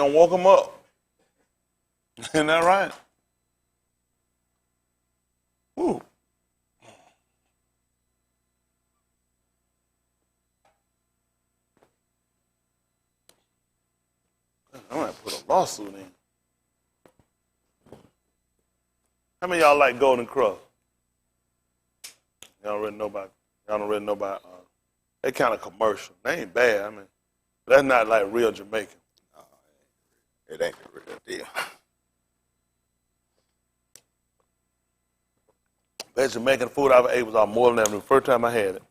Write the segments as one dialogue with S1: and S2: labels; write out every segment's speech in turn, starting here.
S1: don't woke them up. Isn't that right? Ooh. I might put a lawsuit in. How many of y'all like Golden Cross? Y'all don't really know about they kind of commercial. They ain't bad. I mean, that's not like real Jamaican.
S2: It ain't the real deal.
S1: Best Jamaican food I ever ate was out more than the first time I had it.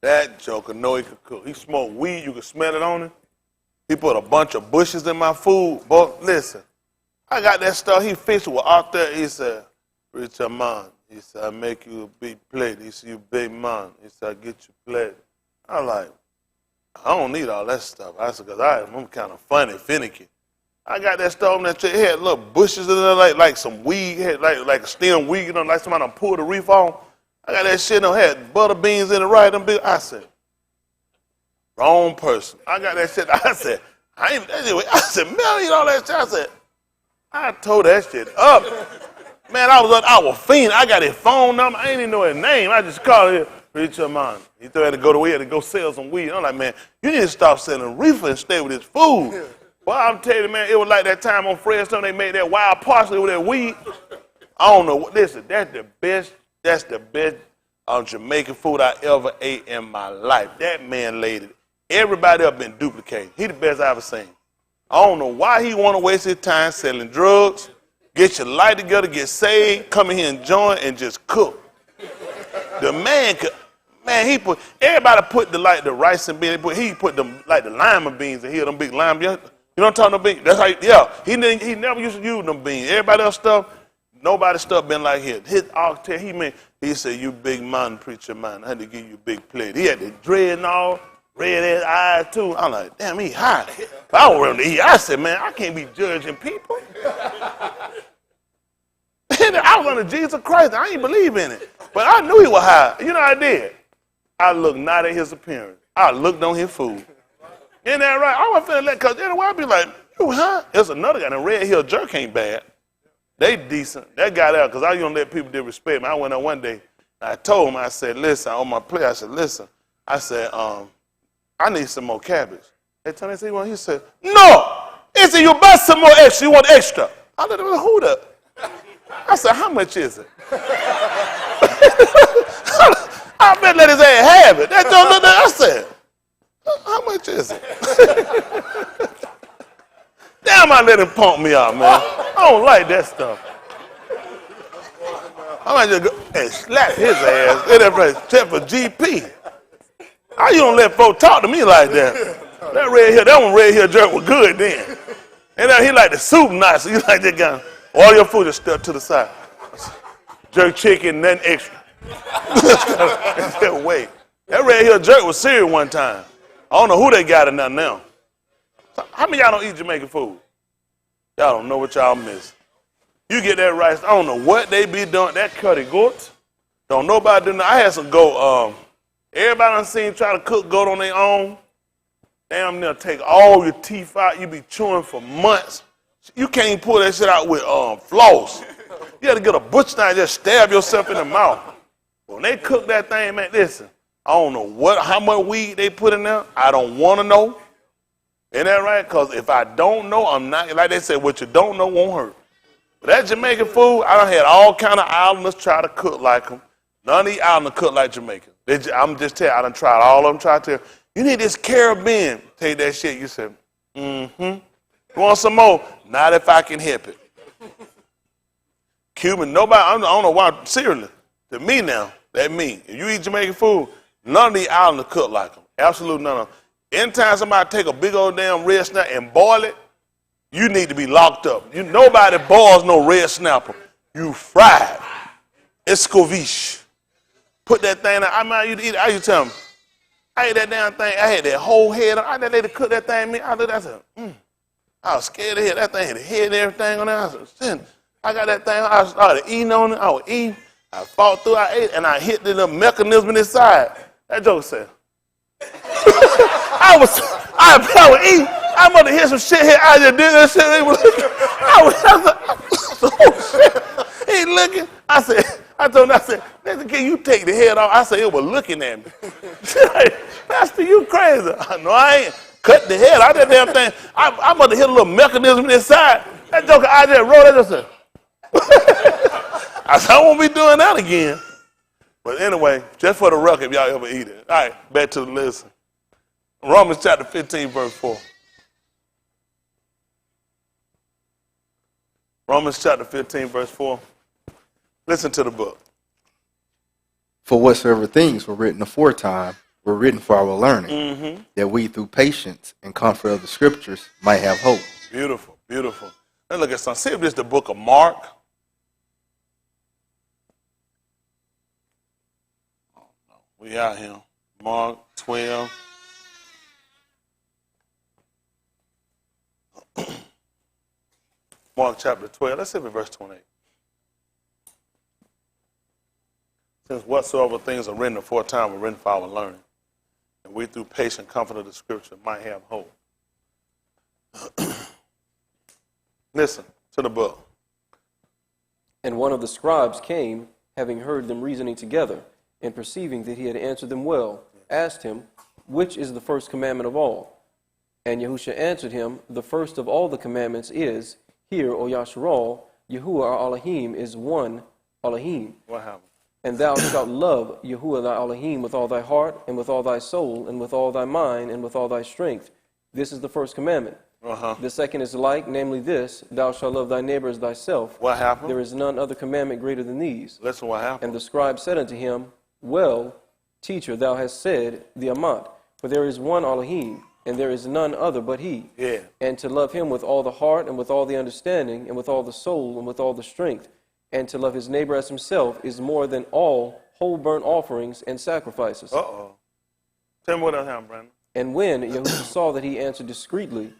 S1: That joker know he could cook. He smoked weed, you could smell it on him. He put a bunch of bushes in my food. But listen, I got that stuff. He fished with out there. He said, Richard man. He said, I make you a big plate. He said, you big man. He said, I get you plate. I'm like, I don't need all that stuff. I said, because I'm kind of funny, finicky. I got that stuff on that tree. It had little bushes in there, like some weed, had like a stem weed, you know, like somebody done pulled the reef on. I got that shit on, had butter beans in it, right? Them big. I said, wrong person. I got that shit. I said, I said, man, I eat all that shit. I said, I tore that shit up. Man, I was fiend. I got his phone number. I ain't even know his name. I just called him. Richard man. He thought he had to go to weed to go sell some weed. I'm like, man, you need to stop selling reefer and stay with his food. Well, I'm telling you, man, it was like that time on Fredstone they made that wild parsley with that weed. I don't know. Listen, that's the best Jamaican food I ever ate in my life. That man laid it. Everybody else been duplicated. He the best I ever seen. I don't know why he want to waste his time selling drugs. Get your life together, get saved, come in here and join, and just cook. The man could, he put, everybody put the rice and beans, he put them, like the lima beans in here, them big lima beans. You know what I'm talking about? That's how, he never used to use them beans. Everybody else stuff, nobody's stuff been like his. His architect, he said, you big man, preacher man, I had to give you a big plate. He had the dread and all, red ass eyes too. I'm like, damn, he hot. But I don't remember to eat. I said, man, I can't be judging people. I was under Jesus Christ. I ain't believe in it. But I knew he was high. You know what I did? I looked not at his appearance. I looked on his food. Isn't that right? I was feeling that because anyway, I'd be like, you high? There's another guy. The Red Hill Jerk ain't bad. They decent. That guy there, because I don't let people disrespect me. I went out one day. And I told him, I said, listen, on my plate, I said, listen. I said, I need some more cabbage. They told me, he said, no. He said, you buy some more extra. You want extra. I let him know who the. I said, how much is it? I better let his ass have it. That don't look that. I said, how much is it? Damn, I let him pump me out, man. I don't like that stuff. I might just go and slap his ass in that place, check for GP. How you don't let folks talk to me like that? That one Red Hill Jerk was good then. And then he like the soup nice. So you like that guy. All your food just stuck to the side. Jerk chicken, nothing extra. Wait. That Red Hill Jerk was serious one time. I don't know who they got in there now. So how many y'all don't eat Jamaican food? Y'all don't know what y'all miss. You get that rice, I don't know what they be doing. That cutty goat. Don't nobody do that. I had some goat. Everybody done seen try to cook goat on their own. Damn near take all your teeth out. You be chewing for months. You can't pull that shit out with floss. You got to get a butcher knife and just stab yourself in the mouth. When they cook that thing, man, listen, I don't know how much weed they put in there. I don't want to know. Isn't that right? Because if I don't know, I'm not, like they said, what you don't know won't hurt. But that Jamaican food, I done had all kind of islanders try to cook like them. None of these islanders cook like Jamaican. I'm just telling you, I done tried all of them, tried to tell you need this Caribbean. Take that shit. You said, You want some more? Not if I can help it. Cuban, nobody, I don't know why, seriously, to me now, that me. If you eat Jamaican food, none of these islanders cook like them. Absolutely none of them. Anytime somebody take a big old damn red snapper and boil it, you need to be locked up. Nobody boils no red snapper. You fry it. Escovitch. Put that thing out. I used to eat it. I used to tell them, I ate that damn thing. I had that whole head. I let lady cook that thing. I looked, I said, I was scared to hear that thing had the head and everything on there. I said, I got that thing. I started eating on it. I was eating. I fought through. I ate, and I hit the little mechanism inside. That joke said, I was eating. I'm gonna hear some shit here. I just did that shit. He ain't looking. I told him, I said, Nathan, can you take the head off? I said, it was looking at me. Pastor, you crazy. No, I ain't. Cut the head out that damn thing. I'm gonna hit a little mechanism inside. That joker, I just rolled it. I said, I said, I won't be doing that again. But anyway, just for the record, if y'all ever eat it. All right, back to the lesson. Romans chapter 15, verse 4. Romans chapter 15, verse 4. Listen to the book.
S3: For whatsoever things were written aforetime were written for our learning, that we through patience and comfort of the scriptures might have hope.
S1: Beautiful, beautiful. Let's look at something. See if this is the book of Mark. Oh, no. We out here. Mark 12. Mark chapter 12. Let's see if it's verse 28. Since whatsoever things are written aforetime were written for our learning, and we through patient comfort of the scripture might have hope. Listen to the book.
S4: And one of the scribes came, having heard them reasoning together, and perceiving that he had answered them well, asked him, which is the first commandment of all? And Yahusha answered him, the first of all the commandments is, Hear, O Yasharal, Yahuwah our Alahym is one Alahym.
S1: What happened?
S4: And thou shalt love Yahuwah thy Alahym with all thy heart, and with all thy soul, and with all thy mind, and with all thy strength. This is the first commandment. The second is like, namely this, thou shalt love thy neighbor as thyself.
S1: What happened?
S4: There is none other commandment greater than these.
S1: Listen what happened.
S4: And the scribe said unto him, Well, teacher, thou hast said the Amat, for there is one Alahym, and there is none other but he.
S1: Yeah.
S4: And to love him with all the heart, and with all the understanding, and with all the soul, and with all the strength, and to love his neighbor as himself is more than all whole burnt offerings and sacrifices.
S1: Uh-oh. Tell me what else happened, Brandon.
S4: And when Yahusha saw that he answered discreetly,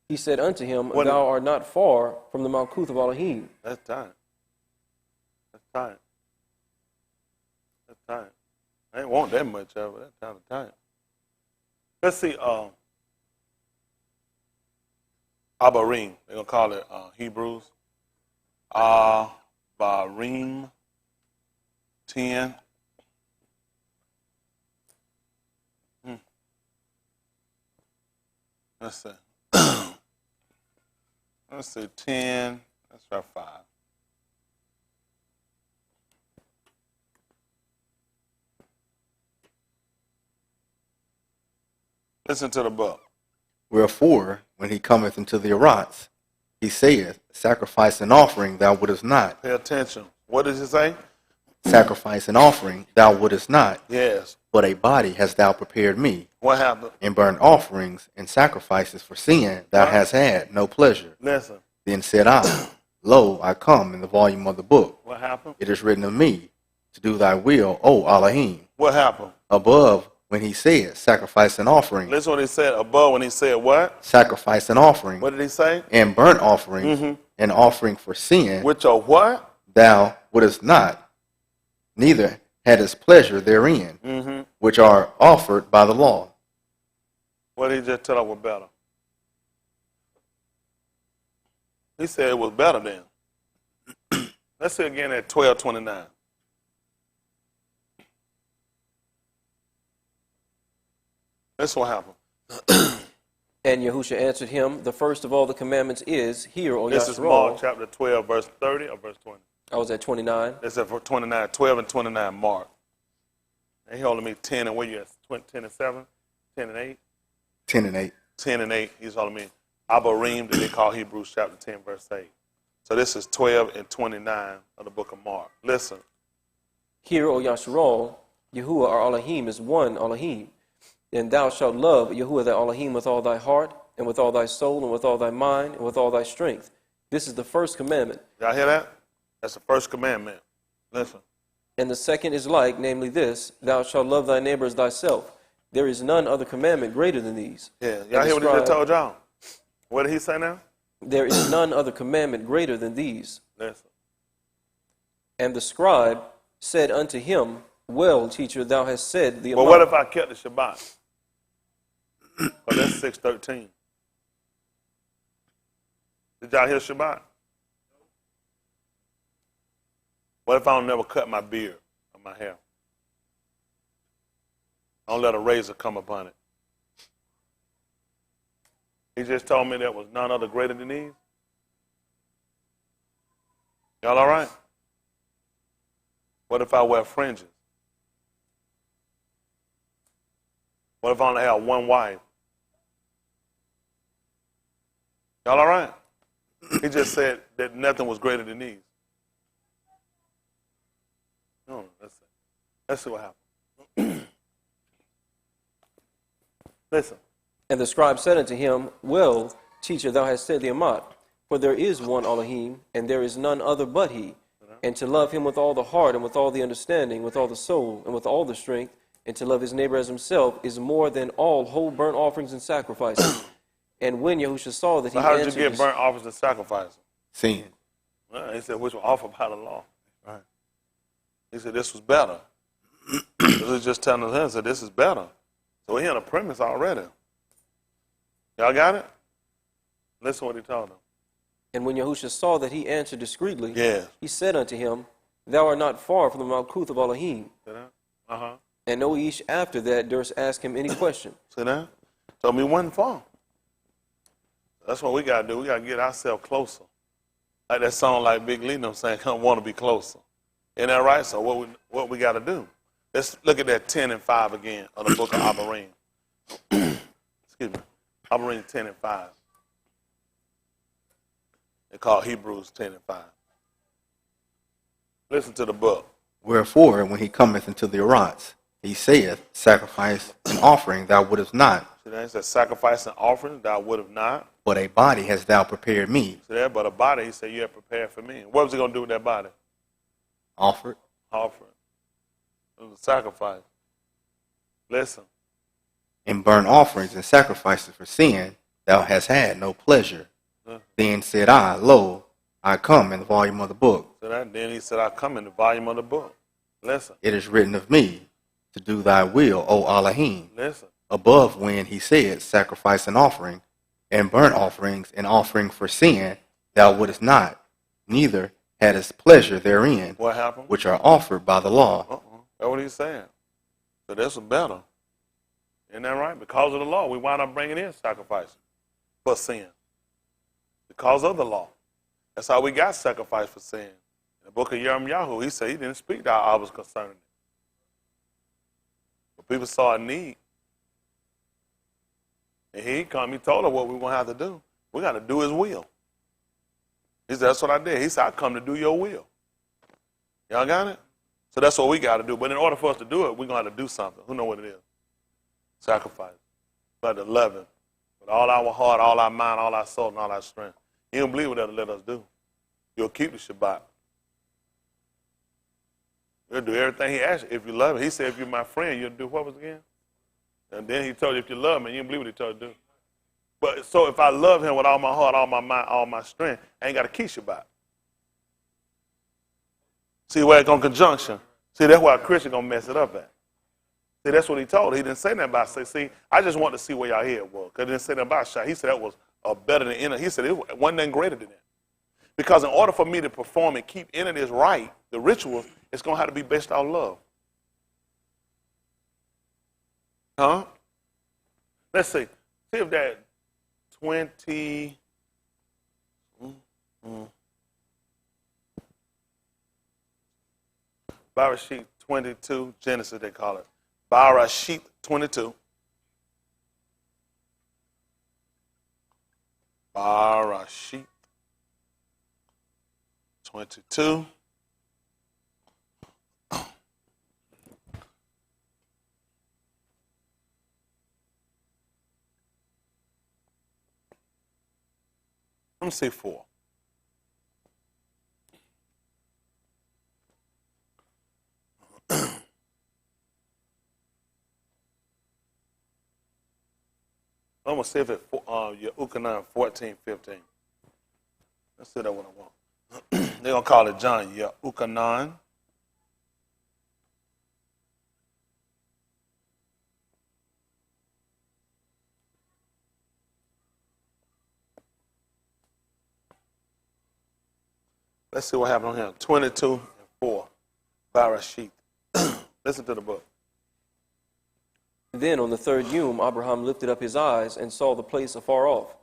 S4: he said unto him, Thou art not far from the Malkuth of Alahym.
S1: That's time. That's time. That's time. I ain't want that much of it. That's kind of time. Let's see. Abarim. They're going to call it Hebrews. Abarim 10. Let's see. Let's see, 10. Let's try 5. Listen to the book.
S3: Wherefore, when he cometh into the Arats, he saith, Sacrifice and offering thou wouldest not.
S1: Pay attention. What does it say?
S3: Sacrifice and offering thou wouldest not.
S1: Yes.
S3: But a body hast thou prepared me.
S1: What happened?
S3: And burnt offerings and sacrifices for sin thou hast had no pleasure.
S1: Listen.
S3: Then said I, Lo, I come in the volume of the book.
S1: What happened?
S3: It is written of me, to do thy will, O Alahym.
S1: What happened?
S3: Above, when he said, Sacrifice and offering.
S1: Listen what he said above when he said what?
S3: Sacrifice and offering.
S1: What did he say?
S3: And burnt offerings and offering for sin.
S1: Which are what?
S3: Thou wouldest not, neither hadst pleasure therein, which are offered by the law.
S1: What did he just tell us was better? He said it was better then. Let's see again at 12:29. That's what happened.
S4: And Yahusha answered him, The first of all the commandments is, Hear, O
S1: This is Mark
S4: Yasharal.
S1: chapter 12, verse 30 or verse 20?
S4: I was at 29.
S1: This is for 29, 12 and 29, Mark. And he holding me 10 and where you at? 10 and 7? 10 and 8?
S3: 10 and 8.
S1: 10 and 8, he's holding me. Abarim, that they call Hebrews chapter 10, verse 8. So this is 12 and 29 of the book of Mark. Listen.
S4: Hear, O Yasharal, Yahuwah our Alahym is one Alahym. And thou shalt love Yahuwah thy Alahym with all thy heart, and with all thy soul, and with all thy mind, and with all thy strength. This is the first commandment.
S1: Y'all hear that? That's the first commandment. Listen.
S4: And the second is like, namely this, Thou shalt love thy neighbor as thyself. There is none other commandment greater than these.
S1: Yeah, y'all hear what he just told y'all? What did he say now?
S4: There is none other commandment greater than these.
S1: Listen.
S4: And the scribe said unto him, Well, teacher, thou hast said the
S1: Well,
S4: amount.
S1: what if I kept the Shabbat? Well, that's 6:13. Did y'all hear Shabbat? What if I don't never cut my beard or my hair? I don't let a razor come upon it. He just told me there was none other greater than these. Y'all all right? What if I wear fringes? What if I only have one wife? Y'all all right? He just said that nothing was greater than these. No, let's see what happened. Listen.
S4: And the scribe said unto him, Well, teacher, thou hast said the Amat, for there is one Alahym, and there is none other but he. And to love him with all the heart, and with all the understanding, with all the soul, and with all the strength, and to love his neighbor as himself, is more than all whole burnt offerings and sacrifices. And when Yahusha saw that
S1: So
S4: he
S1: how did
S4: answered
S1: you get burnt offerings and sacrifices?
S3: Sin.
S1: Well, he said, which were offered by the law. Right. He said, this was better. This is just telling him, he said, this is better. So he had a premise already. Y'all got it? Listen what he told them.
S4: And when Yahusha saw that he answered discreetly,
S1: Yeah.
S4: he said unto him, Thou art not far from the Malkuth of Alahym.
S1: See that? Uh-huh.
S4: And no ish after that durst ask him any question.
S1: See that? Told me one far. That's what we got to do. We got to get ourselves closer. Like that song like Big Lee saying, I want to be closer. Isn't that right? So what we got to do? Let's look at that 10 and 5 again of the book of Alahym. Excuse me. Alahym 10 and 5. They call Hebrews 10 and 5. Listen to the book.
S3: Wherefore, when he cometh into the Arats, he saith, Sacrifice and offering thou wouldest not,
S1: See that? It says, sacrifice and offering thou would have not.
S3: but a body hast thou prepared me,
S1: See that? But a body, he said, you have prepared for me. What was he going to do with that body?
S3: offered.
S1: Offering. It was a sacrifice. Listen.
S3: In burnt offerings and sacrifices for sin, thou hast had no pleasure. Then said I, Lo, I come in the volume of the book.
S1: So that, then he said, I come in the volume of the book. Listen.
S3: It is written of me, to do thy will, O Alahym.
S1: Listen.
S3: Above when he said, Sacrifice and offering, and burnt offerings and offering for sin, thou wouldest not, neither hadst pleasure therein,
S1: What happened?
S3: which are offered by the law.
S1: That's what he's saying. So this is better. Isn't that right? Because of the law, we wind up bringing in sacrifice for sin. Because of the law. That's how we got sacrifice for sin. In the book of Yahusha, he said he didn't speak to our hours concerning it. But people saw a need. And he come, he told us what we're going to have to do. We got to do his will. He said, that's what I did. He said, I come to do your will. Y'all got it? So that's what we got to do. But in order for us to do it, we're going to have to do something. Who know what it is? Sacrifice. We have to love him with all our heart, all our mind, all our soul, and all our strength. You don't believe what that'll let us do. You'll keep the Shabbat. You'll do everything he asks you if you love him. He said, if you're my friend, you'll do what was again? And then he told you, if you love me, you don't believe what he told you to do. But so if I love him with all my heart, all my mind, all my strength, I ain't got to keep Shabbat. See where it's on conjunction. See, that's why a Christian going to mess it up at. See, that's what he told. He didn't say nothing about say, see, I just want to see where y'all head was. Because he didn't say nothing about shot. He said that was better than inner. He said it wasn't nothing greater than that. Because in order for me to perform and keep inner this right, the ritual, it's going to have to be based on love. Huh? Let's see. See if that 20. Barashit 22, Genesis they call it. Barashit 22. Barashit 22. Let me see 4. I'm going to see if it's Yahusha 14, 15. Let's see that one I want. They're going to call it John, Yahusha. Let's see what happened on here. 22:4. Barashit. Listen to the book.
S4: Then on the third Yom, Abraham lifted up his eyes and saw the place afar off.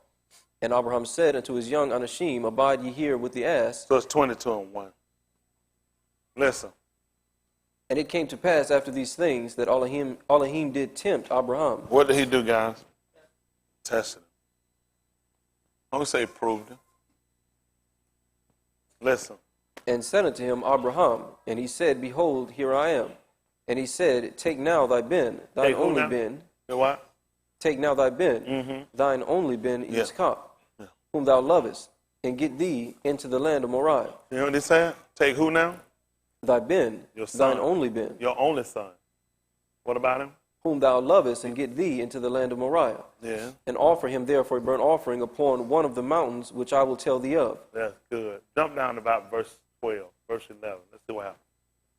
S4: And Abraham said unto his young Anashim, Abide ye here with the ass.
S1: So it's 22:1. Listen.
S4: And it came to pass after these things that Alahym did tempt Abraham.
S1: What did he do, guys? Tested him. I'm going to say proved him. Listen.
S4: And said unto him, Abraham. And he said, Behold, here I am. And he said, Take now thy ben, thine only ben.
S1: The what?
S4: Take now thy ben, thine only ben, Yitzchak, whom thou lovest, and get thee into the land of Moriah.
S1: You know what he said? Take who now?
S4: Thy ben,
S1: Your son.
S4: thine only ben,
S1: Your only son. What about him?
S4: whom thou lovest, and get thee into the land of Moriah.
S1: Yeah.
S4: And offer him there for a burnt offering upon one of the mountains which I will tell thee of.
S1: That's good. Jump down to about verse 12, verse 11. Let's see what happens.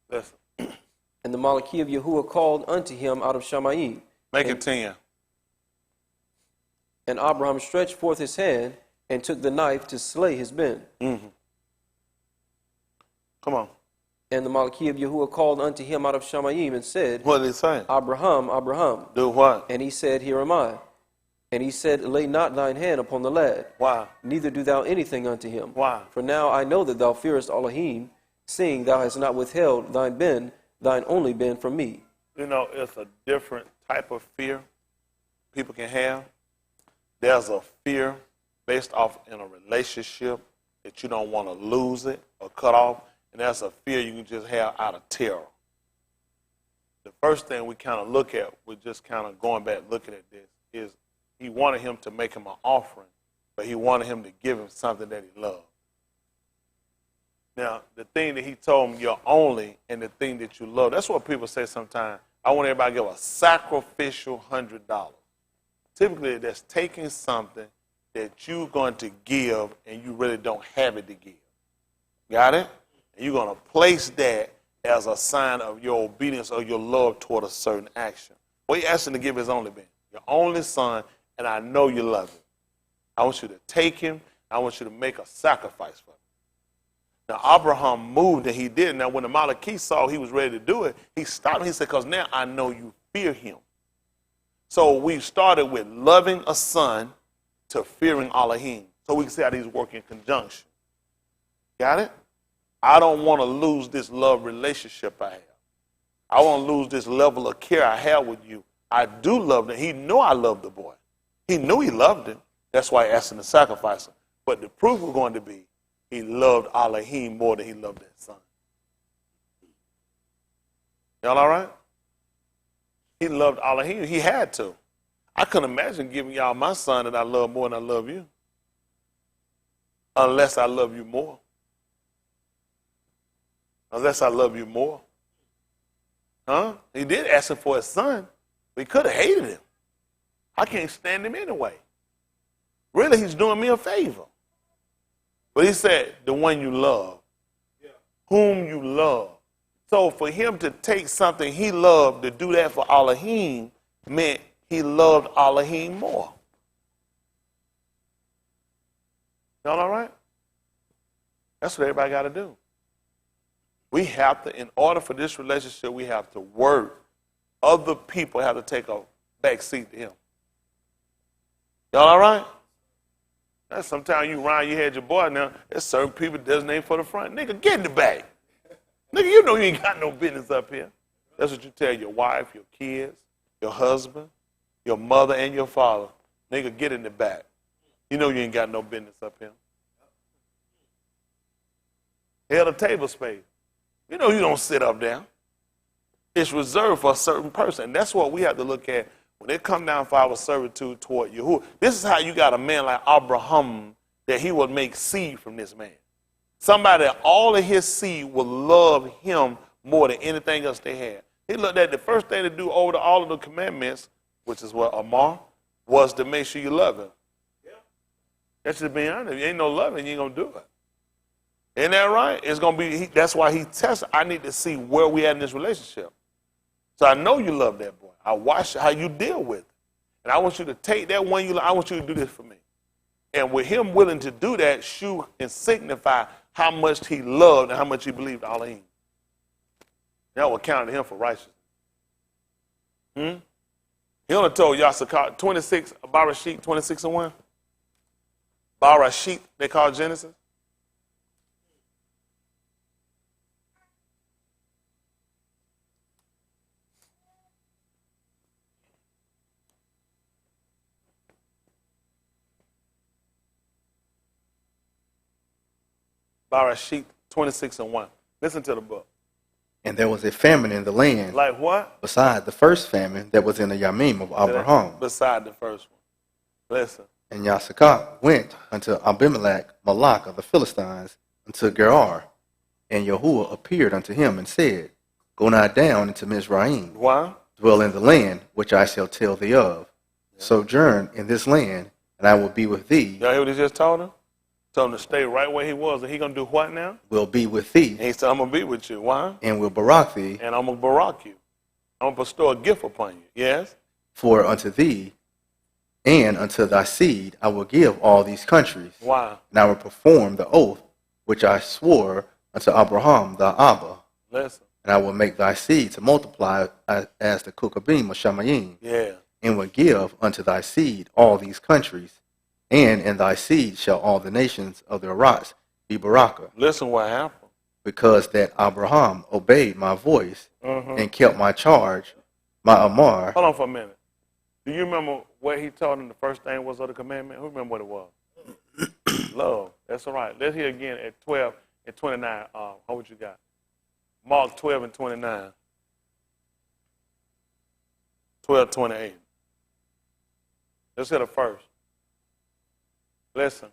S1: Listen.
S4: And the Malachim of Yahuwah called unto him out of Shammai.
S1: Make it 10.
S4: And Abraham stretched forth his hand and took the knife to slay his ben.
S1: Come on.
S4: And the Malachim of Yahuwah called unto him out of Shammai and said,
S1: What did he say?
S4: Abraham, Abraham.
S1: Do what?
S4: And he said, Here am I. And he said, Lay not thine hand upon the lad,
S1: Why?
S4: neither do thou anything unto him.
S1: Why?
S4: For now I know that thou fearest Alahym, seeing thou hast not withheld thine ben, thine only ben, from me.
S1: You know, it's a different type of fear people can have. There's a fear based off in a relationship that you don't want to lose it or cut off. And that's a fear you can just have out of terror. The first thing we kind of look at, we're just kind of going back looking at this, is he wanted him to make him an offering, but he wanted him to give him something that he loved. Now, the thing that he told him, you're only, and the thing that you love, that's what people say sometimes. I want everybody to give a sacrificial $100. Typically, that's taking something that you're going to give and you really don't have it to give. Got it? And you're going to place that as a sign of your obedience or your love toward a certain action. Well, he asked him to give his only ben, your only son, and I know you love him. I want you to take him. I want you to make a sacrifice for him. Now, Abraham moved and he did. Now, when the Malachim saw he was ready to do it, he stopped and he said, because now I know you fear him. So we started with loving a son to fearing Alahym. So we can see how these work in conjunction. Got it? I don't want to lose this love relationship I have. I want to lose this level of care I have with you. I do love him. He knew I loved the boy. He knew he loved him. That's why he asked him to sacrifice him. But the proof was going to be he loved Alahym more than he loved that son. Y'all all right? He loved Alahym. He had to. I couldn't imagine giving y'all my son that I love more than I love you. Unless I love you more. Unless I love you more. Huh? He did ask him for his son, but he could have hated him. I can't stand him anyway. Really, he's doing me a favor. But he said, the one you love, whom you love. So for him to take something he loved to do that for Alahym meant he loved Alahym more. Y'all all right? That's what everybody got to do. We have to, in order for this relationship, we have to work. Other people have to take a back seat to him. Y'all all right? Now, sometimes you rhyme, you had your boy now. There's certain people that doesn't aim for the front. Nigga, get in the back. Nigga, you know you ain't got no business up here. That's what you tell your wife, your kids, your husband, your mother, and your father. Nigga, get in the back. You know you ain't got no business up here. Held a table space. You know you don't sit up there. It's reserved for a certain person. And that's what we have to look at when it come down for our servitude toward Yahuwah. This is how you got a man like Abraham that he would make seed from this man. Somebody that all of his seed will love him more than anything else they had. He looked at the first thing to do over all of the commandments, which is what Amar, was to make sure you love him. That's just being honest. If you ain't no loving, you ain't going to do it. Isn't that right? It's going to be, that's why he tests. I need to see where we at in this relationship. So I know you love that boy. I watch how you deal with it. And I want you to take that one you love. I want you to do this for me. And with him willing to do that, shoot and signify, how much he loved and how much he believed Alahym. That was counted him for righteousness. He only told Yahusha 26, Barashit 26:1. Barashit, they call Genesis. Barashit 26:1. Listen to the book.
S3: And there was a famine in the land,
S1: Like what?
S3: beside the first famine that was in the Yamim of Abraham.
S1: Beside the first one. Listen.
S3: And Yahusha went unto Abimelech, Malach of the Philistines, unto Gerar. And Yahuwah appeared unto him and said, Go not down into Mizraim,
S1: Why?
S3: dwell in the land which I shall tell thee of. Sojourn in this land, and I will be with thee.
S1: Y'all hear what he just told him? Told him to stay right where he was. And he going to do what now?
S3: Will be with thee,
S1: And he said, I'm going to be with you. Why?
S3: and will barak thee.
S1: And I'm going to barak you. I'm going to bestow a gift upon you. Yes?
S3: For unto thee and unto thy seed I will give all these countries.
S1: Why?
S3: And I will perform the oath which I swore unto Abraham thy Abba.
S1: Listen.
S3: And I will make thy seed to multiply as the Kukabim of Shamayim.
S1: Yeah.
S3: And will give unto thy seed all these countries. And in thy seed shall all the nations of the Arats be Baraka.
S1: Listen what happened.
S3: Because that Abraham obeyed my voice and kept my charge, my Amar.
S1: Hold on for a minute. Do you remember what he told him the first thing was of the commandment? Who remember what it was? Love. That's all right. Let's hear again at 12 and 29. How would you got? Mark 12 and 29. 12:28. Let's hear the first. Listen.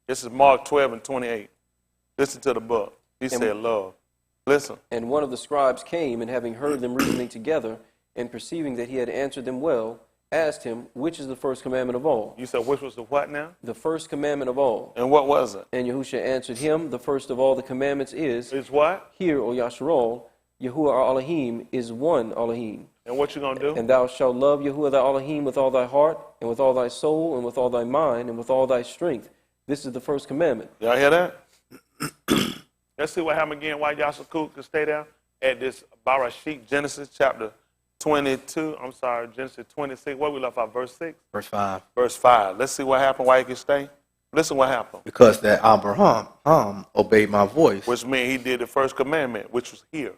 S1: This is Mark 12 and 28. Listen to the book. He said love. Listen.
S4: And one of the scribes came, and having heard them reasoning together, and perceiving that he had answered them well, asked him, Which is the first commandment of all?
S1: You said which was the what now?
S4: The first commandment of all.
S1: And what was it?
S4: And Yahusha answered him, The first of all the commandments is,
S1: It's what?
S4: Hear, O Yasharal, Yahuwah our Alahym is one Alahym.
S1: And what you going to do?
S4: And thou shalt love Yahuwah thy Alahym with all thy heart, and with all thy soul, and with all thy mind, and with all thy strength. This is the first commandment.
S1: Y'all hear that? Let's see what happened again. Why Yahusha could stay there at this Barashit, Genesis chapter 22. I'm sorry, Genesis 26. Where we left off, verse 6?
S3: Verse 5.
S1: Verse 5. Let's see what happened. Why he could stay. Listen what happened.
S3: Because that Abraham obeyed my voice.
S1: Which means he did the first commandment, which was here.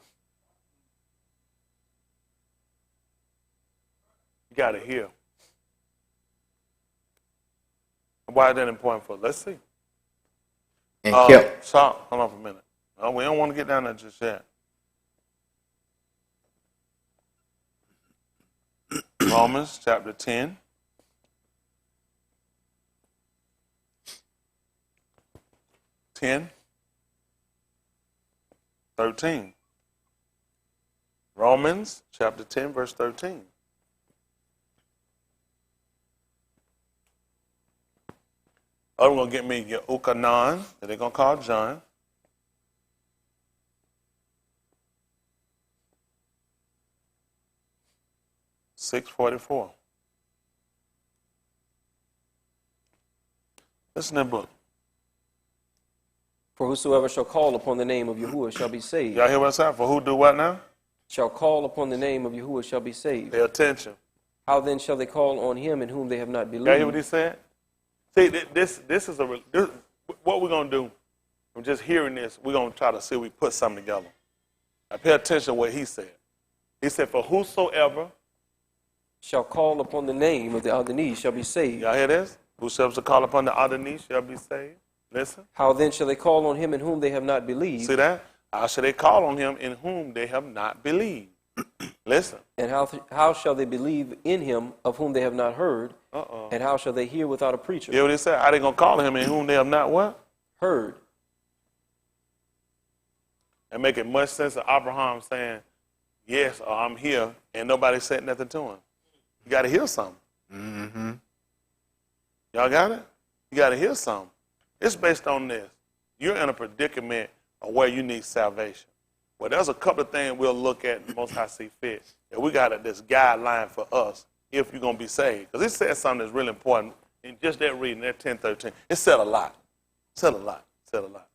S1: You got to hear. Why is that important for us? Let's see.
S3: And kept.
S1: Stop. Hold on for a minute. No, we don't want to get down there just yet. Romans chapter 10. (10) 13. Romans chapter 10, verse 13. I'm going to get me your Ukanan, that they're going to call John. (6:44). Listen to that book.
S4: For whosoever shall call upon the name of Yahuwah shall be saved.
S1: Y'all hear what I'm saying? For who do what now?
S4: Shall call upon the name of Yahuwah shall be saved.
S1: Pay attention.
S4: How then shall they call on him in whom they have not
S1: Y'all hear what
S4: believed?
S1: he said? See, this is what we're going to do. From just hearing this, we're going to try to see if we put something together. Now pay attention to what he said. He said, for whosoever,
S4: Shall call upon the name of the Adonai shall be saved.
S1: y'all hear this? Whosoever shall call upon the Adonai shall be saved. Listen.
S4: How then shall they call on him in whom they have not believed?
S1: See that? How shall they call on him in whom they have not believed? Listen.
S4: And how shall they believe in him of whom they have not heard? And how shall they hear without a preacher?
S1: You hear what he said? How they going to call him in whom they have not what?
S4: Heard.
S1: And making much sense of Abraham saying, yes, or I'm here, and nobody said nothing to him. You got to hear something.
S3: Mm-hmm.
S1: Y'all got it? You got to hear something. It's based on this. You're in a predicament of where you need salvation. Well, there's a couple of things we'll look at the Most High see fit. And we got this guideline for us if you're going to be saved. Because it says something that's really important. In just that reading, that 10:13, it said a lot. Said a lot. Said a lot.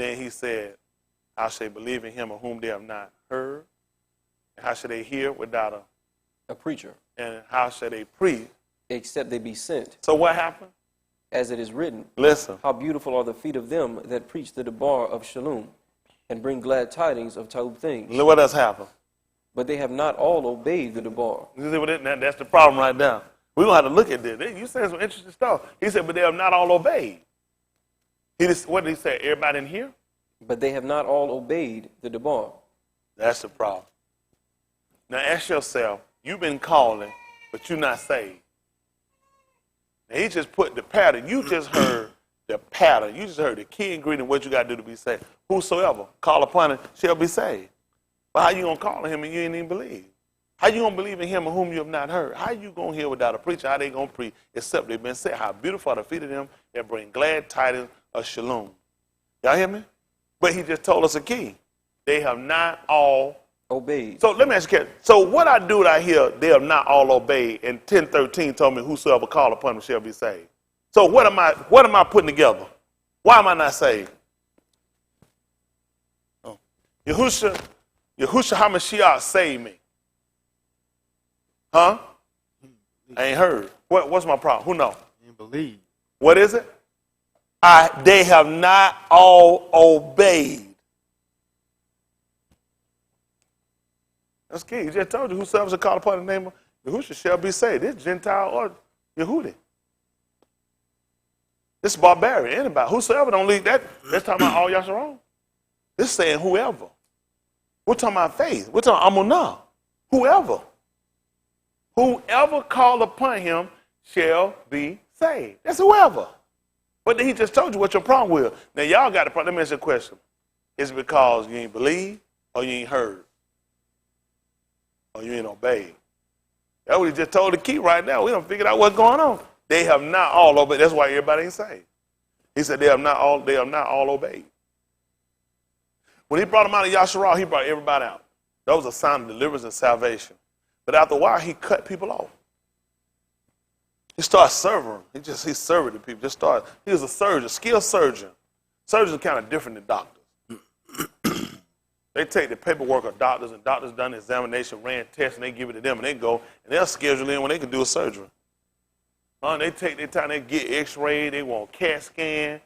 S1: Then he said, how shall they believe in him of whom they have not heard? And how shall they hear without
S4: a preacher,
S1: and how shall they preach?
S4: except they be sent?
S1: So what happened?
S4: As it is written,
S1: Listen.
S4: how beautiful are the feet of them that preach the debar of Shalom, and bring glad tidings of Taub things.
S1: Look what else happened.
S4: But they have not all obeyed the debar.
S1: You see what that's the problem right now. We're going to have to look at this. You saying some interesting stuff. He said, but they have not all obeyed. What did he say? Everybody in here?
S4: But they have not all obeyed the debar.
S1: That's the problem. Now ask yourself, you've been calling, but you're not saved. Now he just put the pattern. You just heard the pattern. You just heard the key ingredient, what you got to do to be saved. Whosoever call upon him shall be saved. But how you going to call on him and you ain't even believe? How you going to believe in him of whom you have not heard? How you going to hear without a preacher? How they going to preach except they've been said? How beautiful are the feet of them that bring glad tidings of Shalom. Y'all hear me? But he just told us a key. They have not all
S4: obeyed.
S1: So let me ask you, so what I do that I hear they have not all obeyed, and 10:13 told me whosoever call upon him shall be saved. So what am I putting together? Why am I not saved? Oh. Yahusha HaMashiach saved me. Huh? I ain't heard. What's my problem? Who knows?
S3: You believe.
S1: What is it? They have not all obeyed. That's key. He just told you whosoever shall call upon the name of Yahusha shall be saved. This Gentile or Yehudi. This is barbarian. Anybody. Whosoever don't leave that. That's talking about all Yasharon. This is saying whoever. We're talking about faith. We're talking Amunah. Whoever. Whoever call upon him shall be saved. That's whoever. But then he just told you what your problem with. Now y'all got the problem. Let me ask you a question. Is it because you ain't believed or you ain't heard? Or you ain't obeyed? That's what he just told the key right now. We done figured out what's going on. They have not all obeyed. That's why everybody ain't saved. He said they have not all obeyed. When he brought them out of Yasharal, he brought everybody out. That was a sign of deliverance and salvation. But after a while, he cut people off. He started serving. He served the people. He was a surgeon, skilled surgeon. Surgeons are kind of different than doctors. They take the paperwork of doctors, and doctors done the examination, ran tests, and they give it to them, and they go, and they'll schedule in when they can do a surgery. They take their time, they get x-ray, they want CAT scan,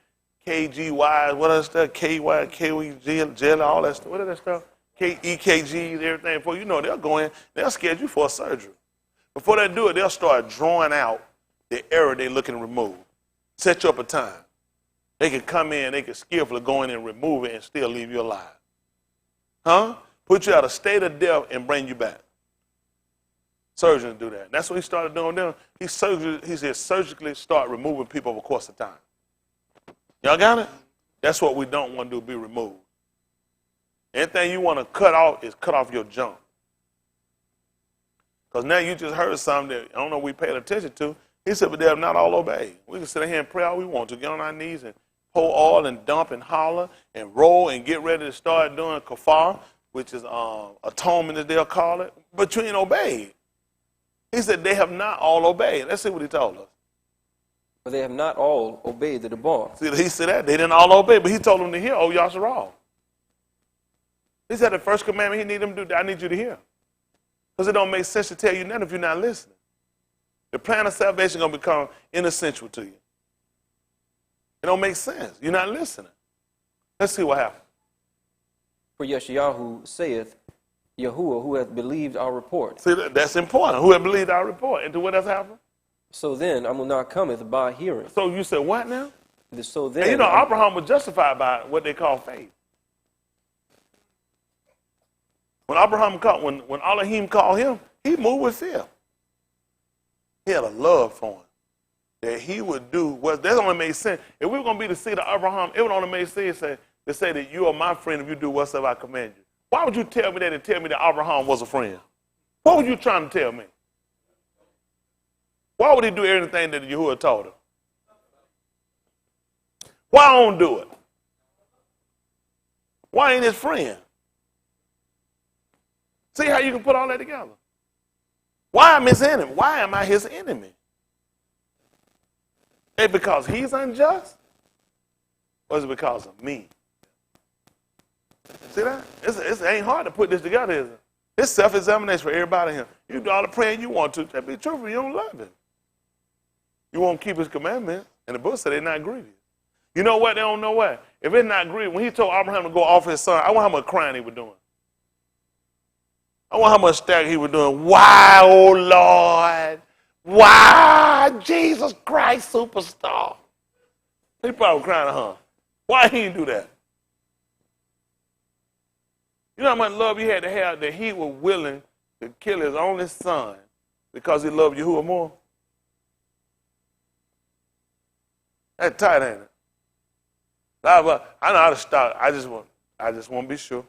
S1: KGY, what other stuff, KY, KWG, all that stuff, what is that stuff? EKGs, everything. Before you know, they'll go in, they'll schedule you for a surgery. Before they do it, they'll start drawing out the area they're looking to remove. Set you up a time. They can come in, they can skillfully go in and remove it and still leave you alive. Huh? Put you out of state of death and bring you back. Surgeons do that. That's what he started doing then. He said surgically start removing people over the course of time. Y'all got it? That's what we don't want to do, be removed. Anything you want to cut off is cut off your junk. Because now you just heard something that I don't know we paid attention to. He said, but they have not all obeyed. We can sit here and pray all we want to, get on our knees and pour oil and dump and holler and roll and get ready to start doing kafar, which is atonement as they'll call it. But you ain't obeyed. He said they have not all obeyed. Let's see what he told us.
S4: But they have not all obeyed the debar.
S1: See, he said that. They didn't all obey, but he told them to hear, oh, Yasharal. He said the first commandment he need them to do, I need you to hear. Because it don't make sense to tell you nothing if you're not listening. The plan of salvation is going to become inessential to you. It don't make sense. You're not listening. Let's see what happens.
S4: For Yeshayahu saith, Yahuwah, who hath believed our report.
S1: See, that's important. Who hath believed our report? And to what else happened?
S4: So then Amunah cometh by hearing.
S1: So you said what now?
S4: So then,
S1: and you know, Abraham was justified by what they call faith. When when Alahym called him, he moved with fear. He had a love for him. That he would do what that only made sense. If we were going to be the seed of Abraham, it would only make sense to say that you are my friend if you do whatsoever I command you. Why would you tell me that and tell me that Abraham was a friend? What were you trying to tell me? Why would he do everything that Yahuwah told him? Why don't do it? Why ain't his friend? See how you can put all that together? Why am his enemy? Why am I his enemy? Is it because he's unjust? Or is it because of me? See that? It ain't hard to put this together, is it? It's self-examination for everybody here. You do all the praying you want to. That be truthful. You don't love him. You won't keep his commandments. And the book said they're not grievous. You know what? They don't know what. If it's not grievous, when he told Abraham to go offer his son, I wonder how much crying he was doing. I wonder how much staggering he was doing. Why, oh Lord? Why, Jesus Christ, superstar? He probably crying, huh? Why he didn't do that? You know how much love he had to have that he was willing to kill his only son because he loved Yahuwah more? That's tight, ain't it? I know how to start. I just want to be sure.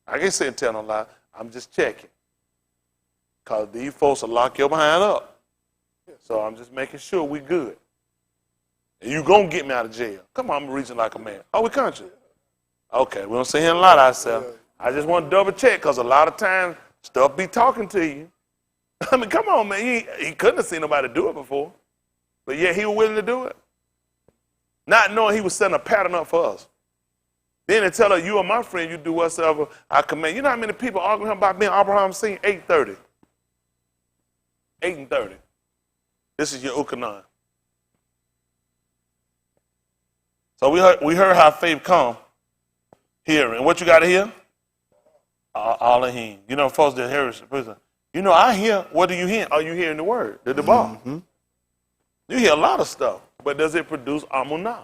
S1: I can't say and tell no lie. I'm just checking. Because these folks will lock your behind up. So I'm just making sure we good. And you going to get me out of jail. Come on, I'm reaching like a man. Oh, we country. Okay, we don't sit here and lie to ourselves. I just want to double check because a lot of times stuff be talking to you. I mean, come on, man. He couldn't have seen nobody do it before. But yeah, he was willing to do it. Not knowing he was setting a pattern up for us. Then they tell her, you are my friend, you do whatsoever I command. You know how many people arguing about being Abraham's seed? 8:30. 8:30. This is your Ukanan. So we heard how faith come here. And what you got to hear? Alahym. You know, folks that hear it. You know, I hear, what do you hear? Are you hearing the word? The bar. Mm-hmm. You hear a lot of stuff. But does it produce amunah?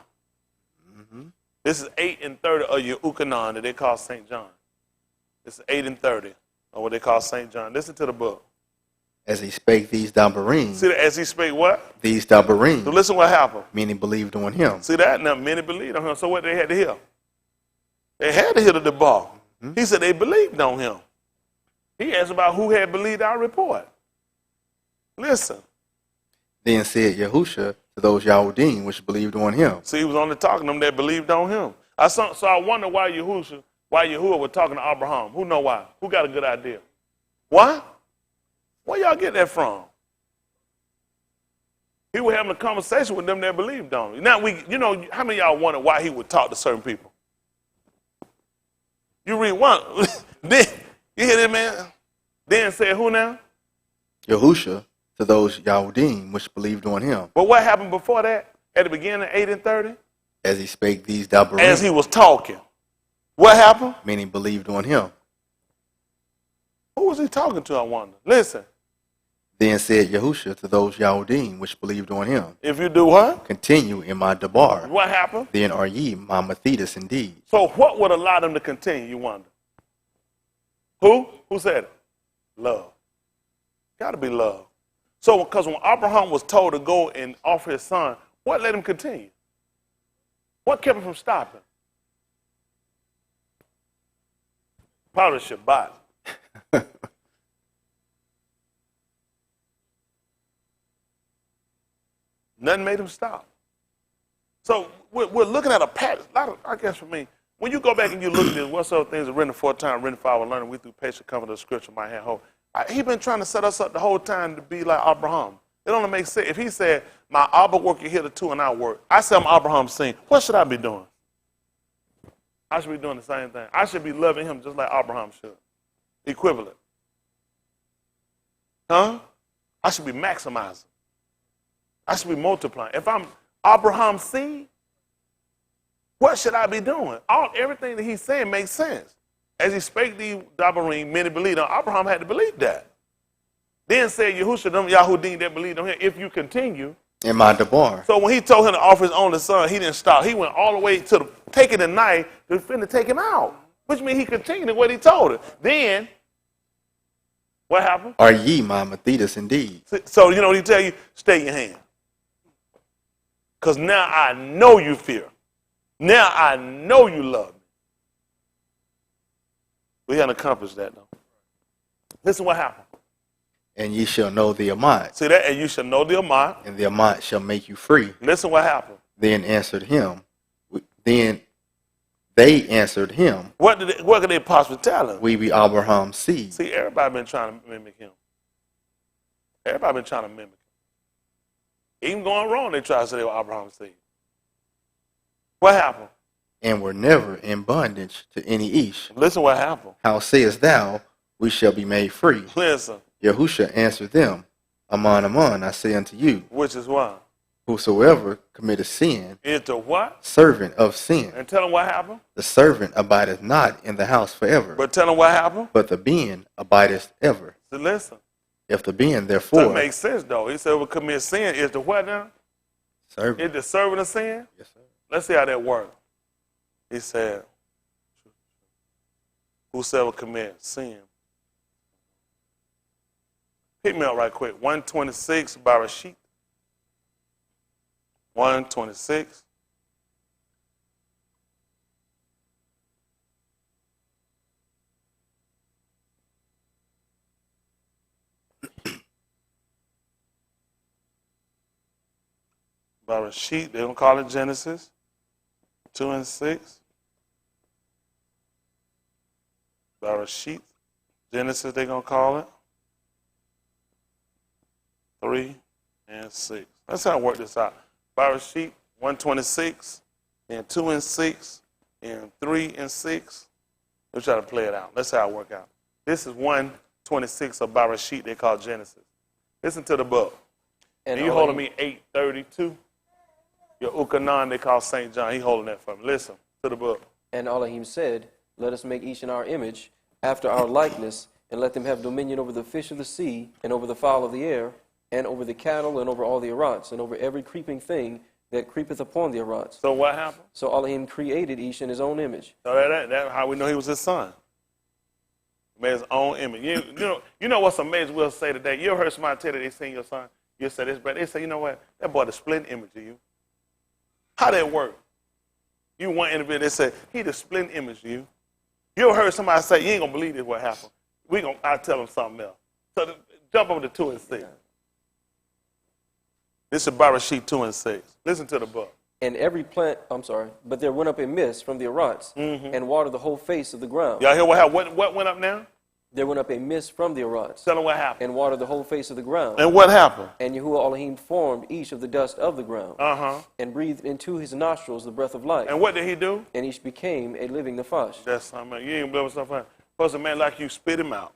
S1: Mm-hmm. This is 8:30 of your Ukanan that they call St. John. This is 8:30 of what they call St. John. Listen to the book.
S3: As he spake these dabarim.
S1: See that? As he spake what?
S3: These dabarim.
S1: So listen what happened.
S3: Many believed on him.
S1: See that? Now many believed on him. So what they had to hear? They had to hear the bar. Mm-hmm. He said they believed on him. He asked about who had believed our report. Listen.
S3: Then said Yahusha to those Yahudim which believed on him.
S1: See, he was only talking to them that believed on him. So I wonder why Yahuwah was talking to Abraham. Who know why? Who got a good idea? Why? Where y'all get that from? He was having a conversation with them that believed on him. Now, how many of y'all wonder why he would talk to certain people? You read one. Then, you hear that, man? Then said who now?
S3: Yahusha to those Yahudim which believed on him.
S1: But what happened before that? At the beginning, 8:30?
S3: As he spake these dabarim.
S1: As he was talking. What happened?
S3: Many believed on him.
S1: Who was he talking to, I wonder? Listen.
S3: Then said Yahusha to those Yahudim which believed on him.
S1: If you do what?
S3: Continue in my dabar.
S1: What happened?
S3: Then are ye my Mathetus indeed.
S1: So what would allow them to continue, you wonder? Who? Who said it? Love. Got to be love. So because when Abraham was told to go and offer his son, what let him continue? What kept him from stopping? Probably Shabbat. Nothing made him stop. So we're looking at a pattern. I guess for me, when you go back and you look at this, what sort of things are written aforetime, written for our learning, we through patient comfort of Scripture might have hope. He been trying to set us up the whole time to be like Abraham. It only makes sense. If he said, my Abba work you hitherto and I work, I said I'm Abraham's seed, what should I be doing? I should be doing the same thing. I should be loving him just like Abraham should. Equivalent. Huh? I should be maximizing. I should be multiplying. If I'm Abraham's seed, what should I be doing? Everything that he's saying makes sense. As he spake these dabarim, many believed on. Abraham had to believe that. Then said Yahusha, them Yahudim that believed on him, if you continue.
S3: In my dabar.
S1: So when he told him to offer his only son, he didn't stop. He went all the way to taking the knife to finna take him out. Which means he continued what he told him. Then, what happened?
S3: Are ye my Mathetus indeed?
S1: So you know what he tell you? Stay your hand. Because now I know you fear. Now I know you love me. We haven't accomplished that, though. Listen what happened.
S3: And ye shall know the Amat.
S1: See that? And you shall know the Amat.
S3: And the Amat shall make you free.
S1: Listen what happened.
S3: Then answered him. Then they answered him.
S1: What could they possibly tell him?
S3: We be Abraham's seed.
S1: See, everybody been trying to mimic him. Everybody been trying to mimic him. Even going wrong, they try to say they were Abraham's seed. What happened?
S3: and were never in bondage to any Ish.
S1: Listen what happened.
S3: How sayest thou, we shall be made free?
S1: Listen,
S3: Yahusha answered them, Aman, aman, I say unto you,
S1: which is why.
S3: whosoever committeth sin,
S1: Into what?
S3: servant of sin,
S1: And tell them what happened.
S3: the servant abideth not in the house forever,
S1: But tell them what happened.
S3: but the being abideth ever.
S1: So listen.
S3: If the being
S1: That
S3: therefore
S1: makes sense, though. He said, we commit sin. Is the what now?
S3: servant,
S1: Is the servant of sin?
S3: yes, sir.
S1: Let's see how that works. He said, whosoever commits sin. Pick me up right quick. 126 Barashit. 126. Barashit, they don't call it Genesis. 2 and 6. Barashit. Genesis, they're going to call it. 3 and 6. Let's how I work this out. Barashit, 126, and 2 and 6, and 3 and 6. Let's try to play it out. Let's see how it work out. This is 126 of Barashit they call Genesis. Listen to the book. And you holding me 832. Your Ukanan they call St. John. He holding that for me. Listen to the book.
S4: And Alahym said, let us make each in our image, after our likeness, and let them have dominion over the fish of the sea, and over the fowl of the air, and over the cattle, and over all the arats, and over every creeping thing that creepeth upon the arats.
S1: So what happened?
S4: So Alahym created each in his own image.
S1: So that's how we know he was his son. He made his own image. You know what's amazing we'll say today? You ever heard somebody tell you they seen your son? You say this, but they say, you know what? That boy the splitting image of you. How that work? You one individual, they say, he the splitting image of you. You ever heard somebody say, you ain't going to believe this what happened. I'll tell them something else. So jump over to 2 and 6. This is Barashit 2 and 6. Listen to the book.
S4: And every plant, but there went up a mist from the arats, and watered the whole face of the ground.
S1: Y'all hear what happened? What went up now?
S4: There went up a mist from the arats,
S1: Tell them what happened.
S4: and watered the whole face of the ground.
S1: And what happened?
S4: And Yahuwah Alahym formed each of the dust of the ground, and breathed into his nostrils the breath of life.
S1: And what did he do?
S4: And each became a living nefash.
S1: That's something. You ain't believe stuff. Supposed a man like you spit him out.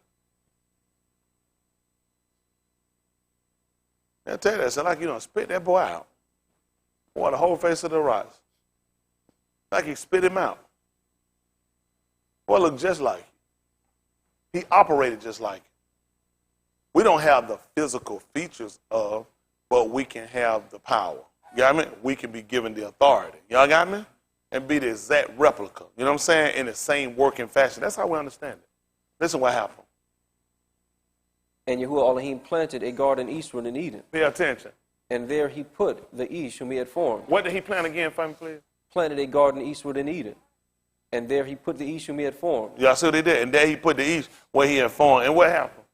S1: I tell you that. It's like you don't spit that boy out. Boy, the whole face of the rocks. Like he spit him out. Boy, looked just like him. He operated just like him. We don't have the physical features of, but we can have the power. You got me? We can be given the authority. Y'all got me? And be the exact replica. You know what I'm saying? In the same working fashion. That's how we understand it. Listen what happened.
S4: And Yahuwah Alahym planted a garden eastward in Eden.
S1: Pay attention.
S4: And there he put the Ish whom he had formed.
S1: What did he plant again for me, please?
S4: Planted a garden eastward in Eden. And there he put the Ish whom he had formed.
S1: Y'all see what he did? And there he put the east where he had formed. And what happened?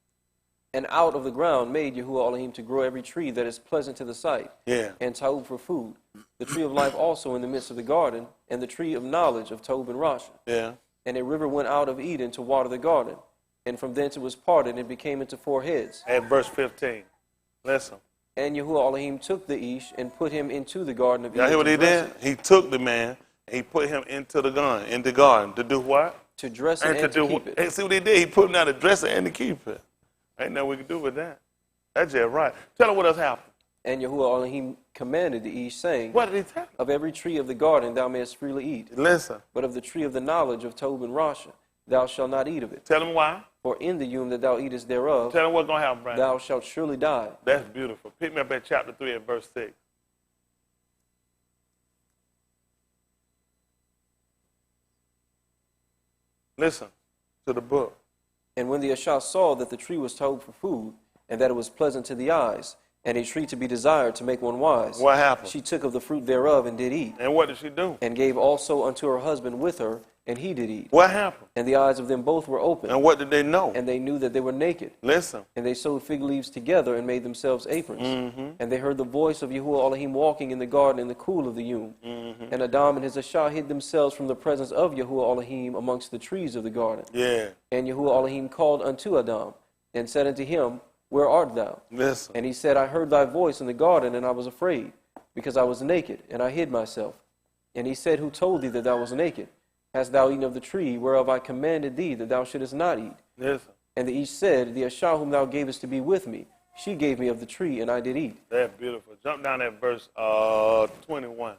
S4: And out of the ground made Yahuwah Alahym to grow every tree that is pleasant to the sight, and ta'ub for food, the tree of life also in the midst of the garden, and the tree of knowledge of ta'ub and rasha.
S1: Yeah.
S4: And a river went out of Eden to water the garden, and from thence it was parted and became into 4 heads.
S1: At verse 15. Listen.
S4: And Yahuwah Alahym took the Ish and put him into the garden of Eden.
S1: Y'all hear what
S4: to
S1: he
S4: dress
S1: did? He took the man and he put him into the garden to do what?
S4: To dress it and to keep it.
S1: And see what he did? He put him down to dress it and to keep it. Ain't nothing we can do with that. That's just right. Tell him what else happened.
S4: And Yahuwah Alahym commanded the Ish, saying,
S1: What did he tell him?
S4: Of every tree of the garden thou mayest freely eat,
S1: Listen.
S4: but of the tree of the knowledge of ta'ub and rasha thou shalt not eat of it.
S1: Tell him why.
S4: For in the yom that thou eatest thereof,
S1: Tell him what's going to happen, Brandon.
S4: thou shalt surely die.
S1: That's beautiful. Pick me up at chapter 3 and verse 6. Listen to the book.
S4: And when the Asha saw that the tree was ta'ub for food, and that it was pleasant to the eyes, and a tree to be desired to make one wise,
S1: What happened?
S4: she took of the fruit thereof and did eat,
S1: And what did she do?
S4: and gave also unto her husband with her, and he did eat.
S1: What happened?
S4: And the eyes of them both were open,
S1: And what did they know?
S4: and they knew that they were naked.
S1: Listen.
S4: And they sewed fig leaves together and made themselves aprons. And they heard the voice of Yahuwah Alahym walking in the garden in the cool of the yom. And Adam and his Asha hid themselves from the presence of Yahuwah Alahym amongst the trees of the garden.
S1: Yeah.
S4: And Yahuwah Alahym called unto Adam, and said unto him, Where art thou?
S1: Listen.
S4: And he said, I heard thy voice in the garden, and I was afraid, because I was naked, and I hid myself. And he said, Who told thee that thou wast naked? Hast thou eaten of the tree whereof I commanded thee that thou shouldest not eat?
S1: Listen.
S4: And the Ish said, The Ashah whom thou gavest to be with me, she gave me of the tree, and I did eat.
S1: That's beautiful. Jump down at verse 21.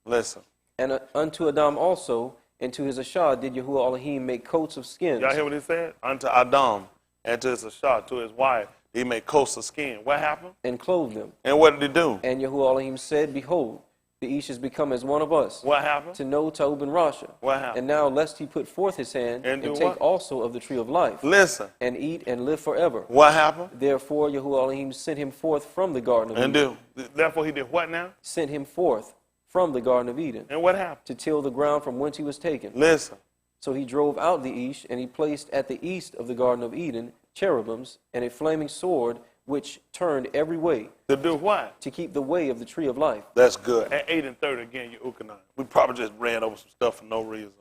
S1: Listen.
S4: And unto Adam also, and to his Ashah did Yahuwah Alahym make coats of skins.
S1: Y'all hear what he said? Unto Adam and to his Ashah, to his wife, he made coats of skin. What happened?
S4: And clothed them.
S1: And what did he do?
S4: And Yahuwah Alahym said, Behold, the Ish is become as one of us,
S1: What happened?
S4: to know Ta'ub and Rasha.
S1: What happened?
S4: And now lest he put forth his hand,
S1: And do
S4: take
S1: what?
S4: also of the tree of life,
S1: Listen.
S4: and eat and live forever.
S1: What happened?
S4: Therefore Yahuwah Alahym sent him forth from the Garden of
S1: And
S4: Eden.
S1: therefore he did what now?
S4: Sent him forth from the Garden of Eden,
S1: And what happened?
S4: to till the ground from whence he was taken.
S1: Listen.
S4: So he drove out the Ish, and he placed at the east of the Garden of Eden cherubims and a flaming sword which turned every way,
S1: To do what?
S4: to keep the way of the tree of life.
S1: That's good. At 8 and 30 again, your Ukanan. We probably just ran over some stuff for no reason.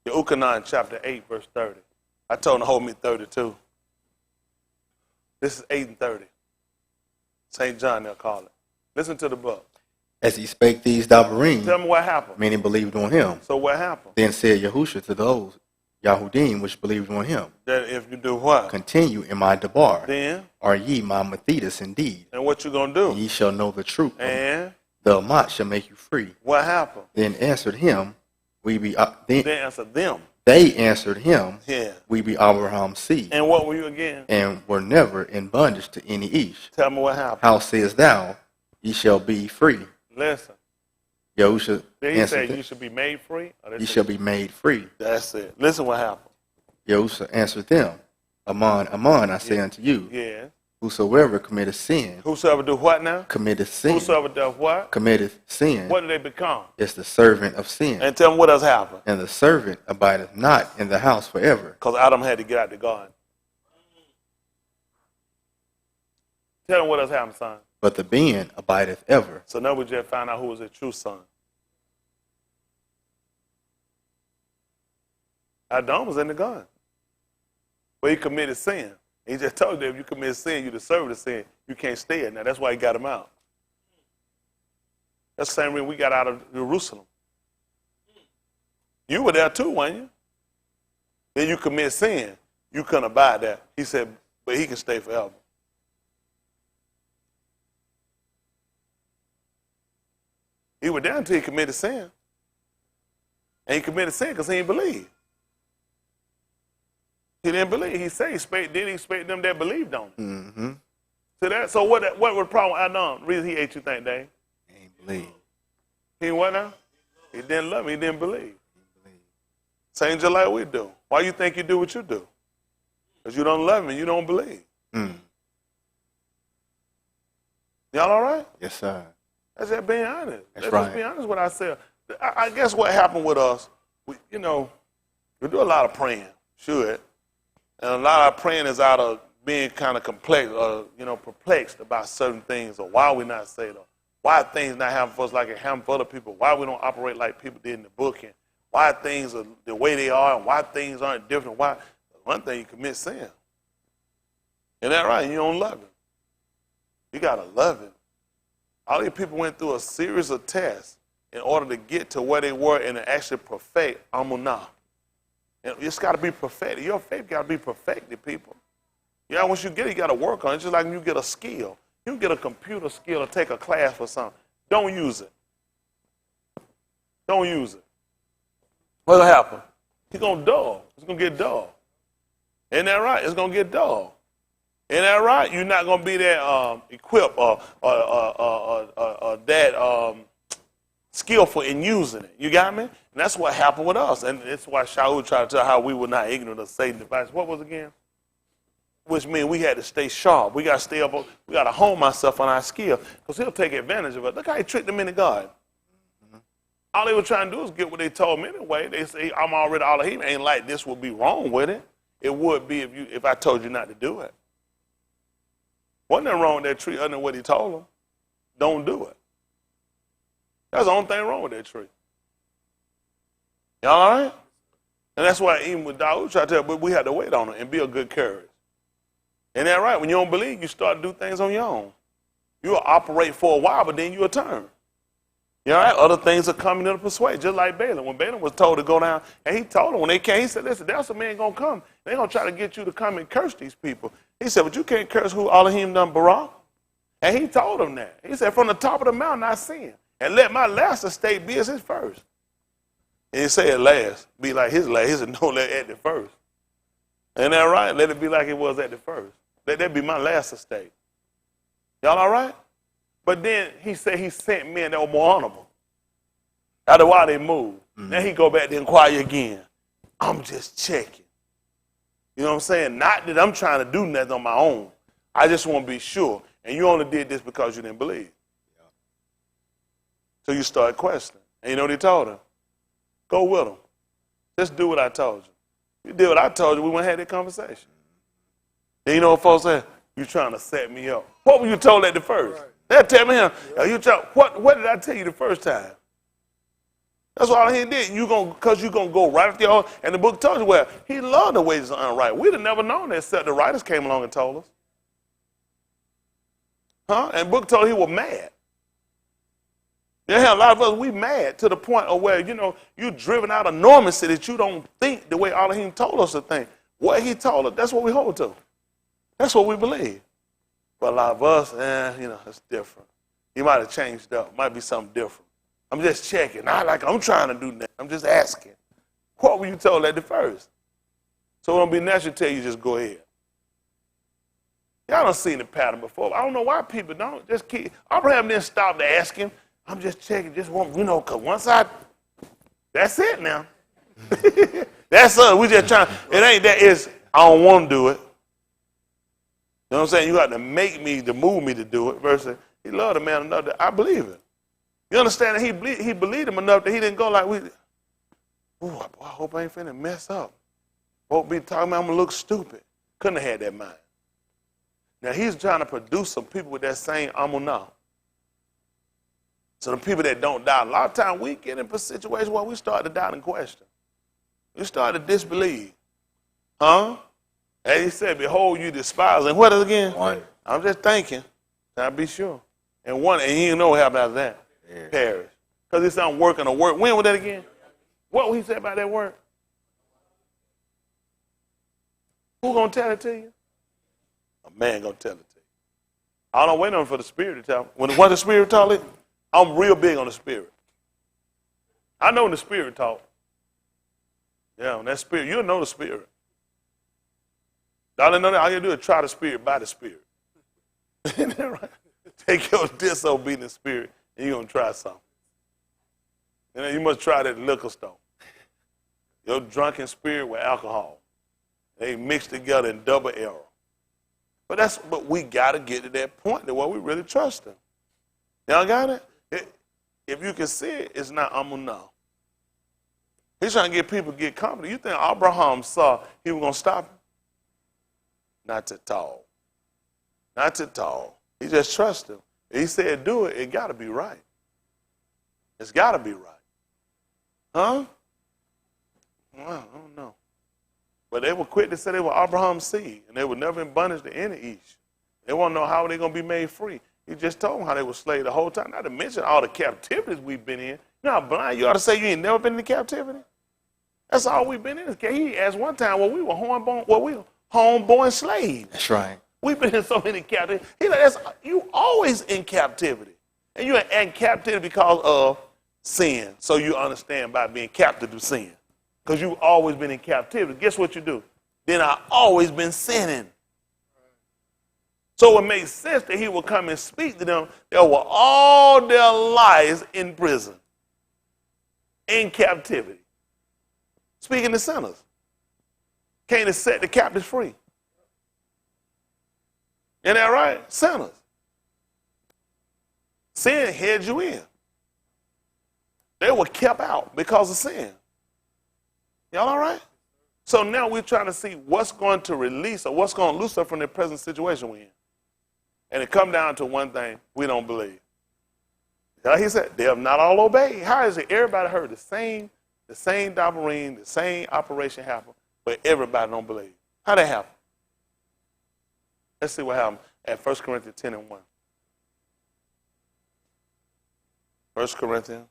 S1: Your Ukanan chapter 8, verse 30. I told him to hold me 32. This is 8 and 30. St. John, they'll call it. Listen to the book.
S3: As he spake these Dabarim,
S1: Tell me what happened.
S3: many believed on him.
S1: So what happened?
S3: Then said Yahusha to those Yahudim which believed on him,
S1: That if you do what?
S3: Continue in my debar.
S1: Then,
S3: Are ye my Mathetas indeed?
S1: and what you going
S3: And
S1: to
S3: ye shall know the truth.
S1: do? And
S3: The Amat shall make you free.
S1: what happened?
S3: Then answered him, We be
S1: Then answer them.
S3: they answered him,
S1: Yeah.
S3: We be Abraham's seed,
S1: And what were you again?
S3: and were never in bondage to any Ish.
S1: Tell me what happened.
S3: How sayest thou, Ye shall be free?
S1: Listen.
S3: Yahusha
S1: Did he say
S3: answered,
S1: you should be made free? Or they
S3: Ye
S1: say-
S3: shall be made free.
S1: That's it. Listen what happened.
S3: Yahusha answered them, Aman, Aman, I say unto you,
S1: Yeah.
S3: whosoever committeth sin,
S1: Whosoever do what now?
S3: committeth sin,
S1: Whosoever does what?
S3: committeth sin,
S1: What do they become?
S3: is the servant of sin.
S1: And tell me what else happened.
S3: And the servant abideth not in the house forever,
S1: Because Adam had to get out the garden. Tell them what else happened, son.
S3: but the being abideth ever.
S1: So now we just found out who was his true son. Adam was in the garden. But he committed sin. He just told them if you commit sin, you deserve the sin. You can't stay in there. That's why he got him out. That's the same reason we got out of Jerusalem. You were there too, weren't you? Then you commit sin. You couldn't abide there. He said, but he can stay forever. He was there until he committed sin. And he committed sin because he didn't believe. He didn't believe. He said he spake them that believed on him.
S3: Mm-hmm.
S1: So what was the problem with Adam? The reason he ate you think, Dave?
S3: Ain't believe.
S1: He what now? He didn't love me. He didn't believe. Same just like we do. Why you think you do what you do? Because you don't love me. You don't believe.
S3: Mm.
S1: Y'all all right?
S3: Yes, sir.
S1: That's just being honest.
S3: That's
S1: Let's
S3: right.
S1: just be honest with ourselves. I guess what happened with us, we do a lot of praying, should. And a lot of praying is out of being kind of complex, perplexed about certain things, or why we not saved, or why things not happen for us like it happened for other people, why we don't operate like people did in the book, and why things are the way they are, and why things aren't different. Why? One thing, you commit sin. Isn't that right? You don't love him. You got to love him. All these people went through a series of tests in order to get to where they were and to actually perfect Amunah. And it's got to be perfected. Your faith got to be perfected, people. Yeah, once you get it, you got to work on it. It's just like when you get a skill. You can get a computer skill or take a class for something. Don't use it. Don't use it. What'll happen? It's going to dull. It's going to get dull. Isn't that right? It's going to get dull. Isn't that right? You're not going to be that equipped or that skillful in using it. You got me? And that's what happened with us. And that's why Shaul tried to tell how we were not ignorant of Satan's device. What was it again? Which means we had to stay sharp. We got to stay up. We got to hone ourselves on our skill because he'll take advantage of it. Look how he tricked them in the garden. All they were trying to do is get what they told me anyway. They say, I'm already Alahym. Ain't like this would be wrong with it. It would be if I told you not to do it. Wasn't nothing wrong with that tree other than what he told them. Don't do it. That's the only thing wrong with that tree. Y'all all right? And that's why even with Dawood, try to tell, but we had to wait on it and be of good courage. Ain't that right? When you don't believe, you start to do things on your own. You'll operate for a while, but then you'll turn. You know, other things are coming to persuade, just like Balaam. When Balaam was told to go down, and he told them when they came, he said, listen, there's some men going to come. They're going to try to get you to come and curse these people. He said, but you can't curse who Alahym done Barak. And he told them that. He said, from the top of the mountain I sin, and let my last estate be as his first. And he said last, be like his last. He said, no, let it at the first. Ain't that right? Let it be like it was at the first. Let that be my last estate. Y'all all right? But then he said he sent men that were more honorable. After a while they moved. Then he go back to inquire again. I'm just checking. You know what I'm saying? Not that I'm trying to do nothing on my own. I just want to be sure. And you only did this because you didn't believe. So you start questioning. And you know what he told him? Go with him. Just do what I told you. You did what I told you, we wouldn't have that conversation. Then you know what folks say? You trying to set me up. What were you told at the first? They'll tell me, what did I tell you the first time? That's all he did. Because you're going to go right up there. And the book told you, well, he loved the wages of unright. We'd have never known that except the writers came along and told us. And the book told he was mad. Yeah, a lot of us, we mad to the point of where, you're driven out of normancy that you don't think the way Alahym told us to think. What he told us, that's what we hold to. That's what we believe. But a lot of us, it's different. He might have changed up. Might be something different. I'm just checking. Not like I'm trying to do that. I'm just asking. What were you told at the first? So it don't be natural to tell you just go ahead. Y'all done seen the pattern before. I don't know why people don't. Just keep. Abraham didn't stop to ask him. I'm just checking. Just want, because once that's it now. That's us. We just trying. It ain't that. It's, I don't want to do it. You know what I'm saying? You got to make me, to move me to do it. Versus, he loved the man enough that I believe it. You understand that he believed him enough that he didn't go like, I hope I ain't finna mess up. Won't be talking about I'm going to look stupid. Couldn't have had that mind. Now, he's trying to produce some people with that same amunah. So the people that don't doubt, a lot of times we get into situations where we start to doubt and question. We start to disbelieve. And he said, behold, you despise. And what is again?
S2: One.
S1: I'm just thinking. I'll be sure. And one, and you know what happened after that. Yeah. Perish. Because it's not working or work. When was that again? What he said about that word? Who gonna tell it to you? A man gonna tell it to you. I don't wait on for the Spirit to tell me. When the Spirit tell it, I'm real big on the Spirit. I know when the Spirit talk. Yeah, when that Spirit, you'll know the Spirit. All I know that all you do is try the Spirit by the Spirit. Isn't that right? Take your disobedient spirit and you're gonna try something. You must try that liquor store. Your drunken spirit with alcohol. They mix together in double error. But we gotta get to that point where we really trust him. Y'all got it? If you can see it, it's not amunah. He's trying to get people to get confident. You think Abraham saw he was gonna stop him? Not at all. Not at all. He just trusted him. If he said do it, it gotta be right. It's gotta be right. Well, I don't know. But they were quick to say they were Abraham's seed, and they were never in bondage to any Ish. They want to know how they're going to be made free. He just told them how they were slaves the whole time. Not to mention all the captivities we've been in. You know how blind you ought to say you ain't never been in captivity? That's all we've been in. He asked one time, we were homeborn slaves.
S3: That's right.
S1: We've been in so many captivities. He's like, you always in captivity. And you're in captivity because of sin. So you understand by being captive to sin. Because you've always been in captivity. Guess what you do? Then I've always been sinning. So it makes sense that he will come and speak to them that were all their lives in prison, in captivity. Speaking to sinners. Came to set the captives free. Isn't that right? Sinners. Sin had you in. They were kept out because of sin. Y'all all right? So now we're trying to see what's going to release or what's going to loose us from the present situation we're in. And it come down to one thing: we don't believe. He said, they have not all obeyed. How is it everybody heard the same dabarim, the same operation happen, but everybody don't believe? How that happen? Let's see what happened at 1 Corinthians 10:1. 1 Corinthians.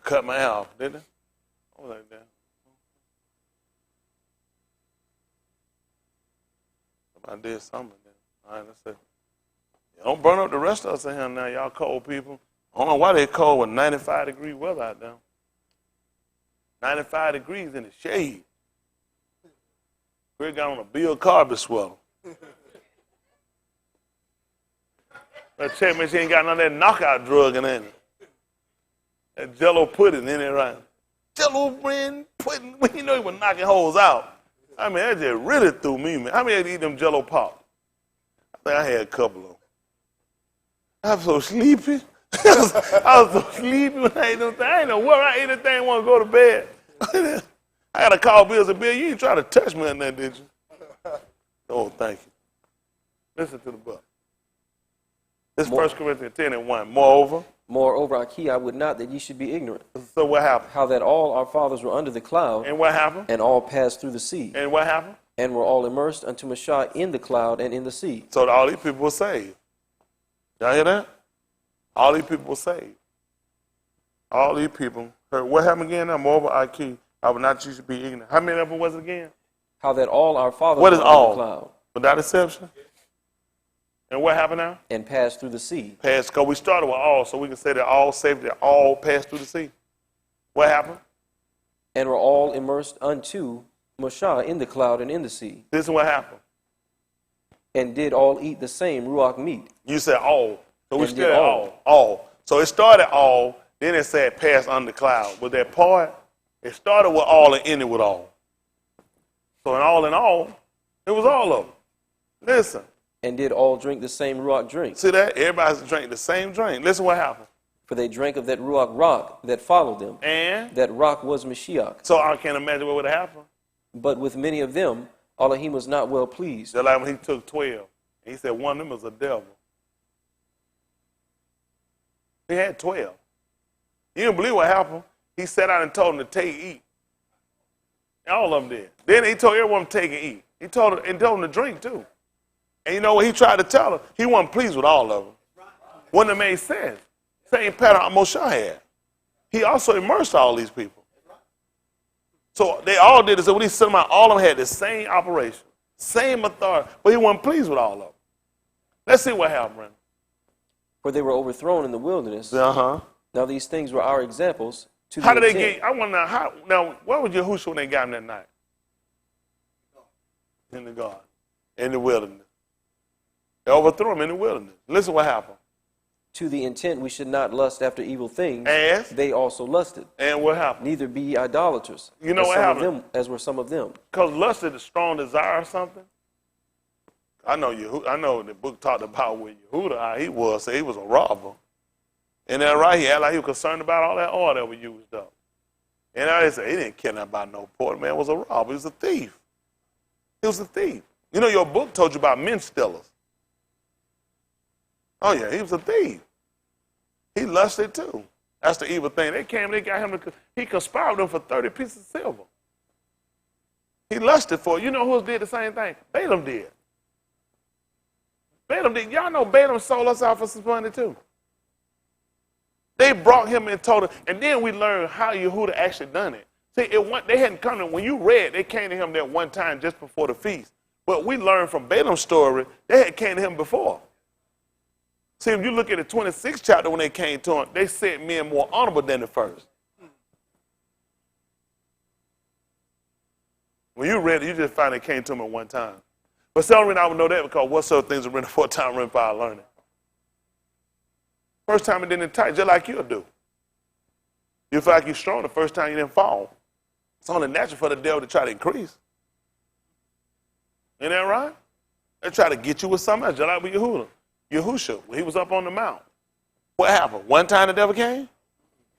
S1: Cut my hair off, didn't it? Oh, like that. I did something. All right, let's see. Don't burn up the rest of us in here now, y'all cold people. I don't know why they cold with 95-degree weather out there. 95 degrees in the shade. We got on a Bill Cosby sweater. Let's check me, she ain't got none of that knockout drug in it. That Jello pudding in there, right? Jello brand pudding. You know he was knocking holes out. I mean, that just really threw me, man. How many had to eat them Jello pop? I think I had a couple of them. I was so sleepy. I was so sleepy when I ate them things. I ain't know where I ate that thing and want to go to bed. I got to call Bill and say, Bill, you ain't try to touch me on that, did you? Oh, thank you. Listen to the book. This is 1 Corinthians 10:1.
S4: Moreover, I would not that ye should be ignorant.
S1: So what happened?
S4: How that all our fathers were under the cloud,
S1: And what happened?
S4: and all passed through the sea,
S1: And what happened?
S4: and were all immersed unto Mashah in the cloud and in the sea.
S1: So all these people were saved. Y'all hear that? All these people were saved. All these people heard. What happened again now? Moreover, I would not you should be ignorant. How many of them was it again?
S4: How that all our fathers
S1: What
S4: were
S1: is
S4: under
S1: all?
S4: the cloud,
S1: Without exception. And what happened now?
S4: and passed through the sea.
S1: Passed, because we started with all, so we can say that all saved, that all passed through the sea. What happened?
S4: And were all immersed unto Mashah in the cloud and in the sea,
S1: This is what happened.
S4: and did all eat the same ruach meat.
S1: You said all. So we
S4: And did
S1: started all. So it started all, then it said passed under the cloud. With that part, it started with all and ended with all. So in all, it was all of them. Listen.
S4: And did all drink the same ruach drink.
S1: See that? Everybody's drinking the same drink. Listen what happened.
S4: For they drank of that ruach rock that followed them.
S1: And
S4: That rock was Mashiach.
S1: so I can't imagine what would have happened.
S4: But with many of them, Alahym was not well pleased.
S1: Just like when he took 12. And he said one of them was a devil. He had 12. You didn't believe what happened. He sat out and told them to take and eat. And all of them did. Then he told everyone to take and eat. He told them to drink too. And you know what he tried to tell them? He wasn't pleased with all of them. Wouldn't have made sense. Same pattern Moshe had. He also immersed all these people. So they all did it. So when he sent them out, all of them had the same operation, same authority, but he wasn't pleased with all of them. Let's see what happened, Brandon.
S4: For they were overthrown in the wilderness.
S1: Uh-huh.
S4: Now these things were our examples. To
S1: How
S4: the
S1: did they
S4: intent-
S1: get, I want to know, now, where was Yahusha when they got him that night? In the garden, in the wilderness. They overthrew him in the wilderness. Listen what happened.
S4: To the intent we should not lust after evil things,
S1: As?
S4: they also lusted.
S1: And what happened?
S4: Neither be ye idolaters,
S1: You know
S4: as
S1: what
S4: some of
S1: happened?
S4: them, as were some of them.
S1: Because lust is a strong desire or something. I know the book talked about with Yehuda, how he was. So he was a robber. And that right, he acted like he was concerned about all that oil that was used up. And I said, he didn't care nothing about no poor man. Was a robber. He was a thief. He was a thief. You know, your book told you about men stealers. Oh, yeah, he was a thief. He lusted too. That's the evil thing. They came, they got him, he conspired with them for 30 pieces of silver. He lusted for it. You know who did the same thing? Balaam did. Balaam did. Y'all know Balaam sold us out for some money too. They brought him and told him, and then we learned how Yehuda actually done it. See, they hadn't come to him. When you read, they came to him that one time just before the feast. But we learned from Balaam's story, they had came to him before. See, if you look at the 26th chapter when they came to him, they said men more honorable than the first. When you read it, you just find they came to him at one time. But some reason I would know that because whatsoever things are written 4 times written by our learning. First time it didn't entice, just like you'll do. You feel like you're strong the first time you didn't fall. It's only natural for the devil to try to increase. Ain't that right? They try to get you with something else, just like with Yahusha, when he was up on the mount. What happened? One time the devil came,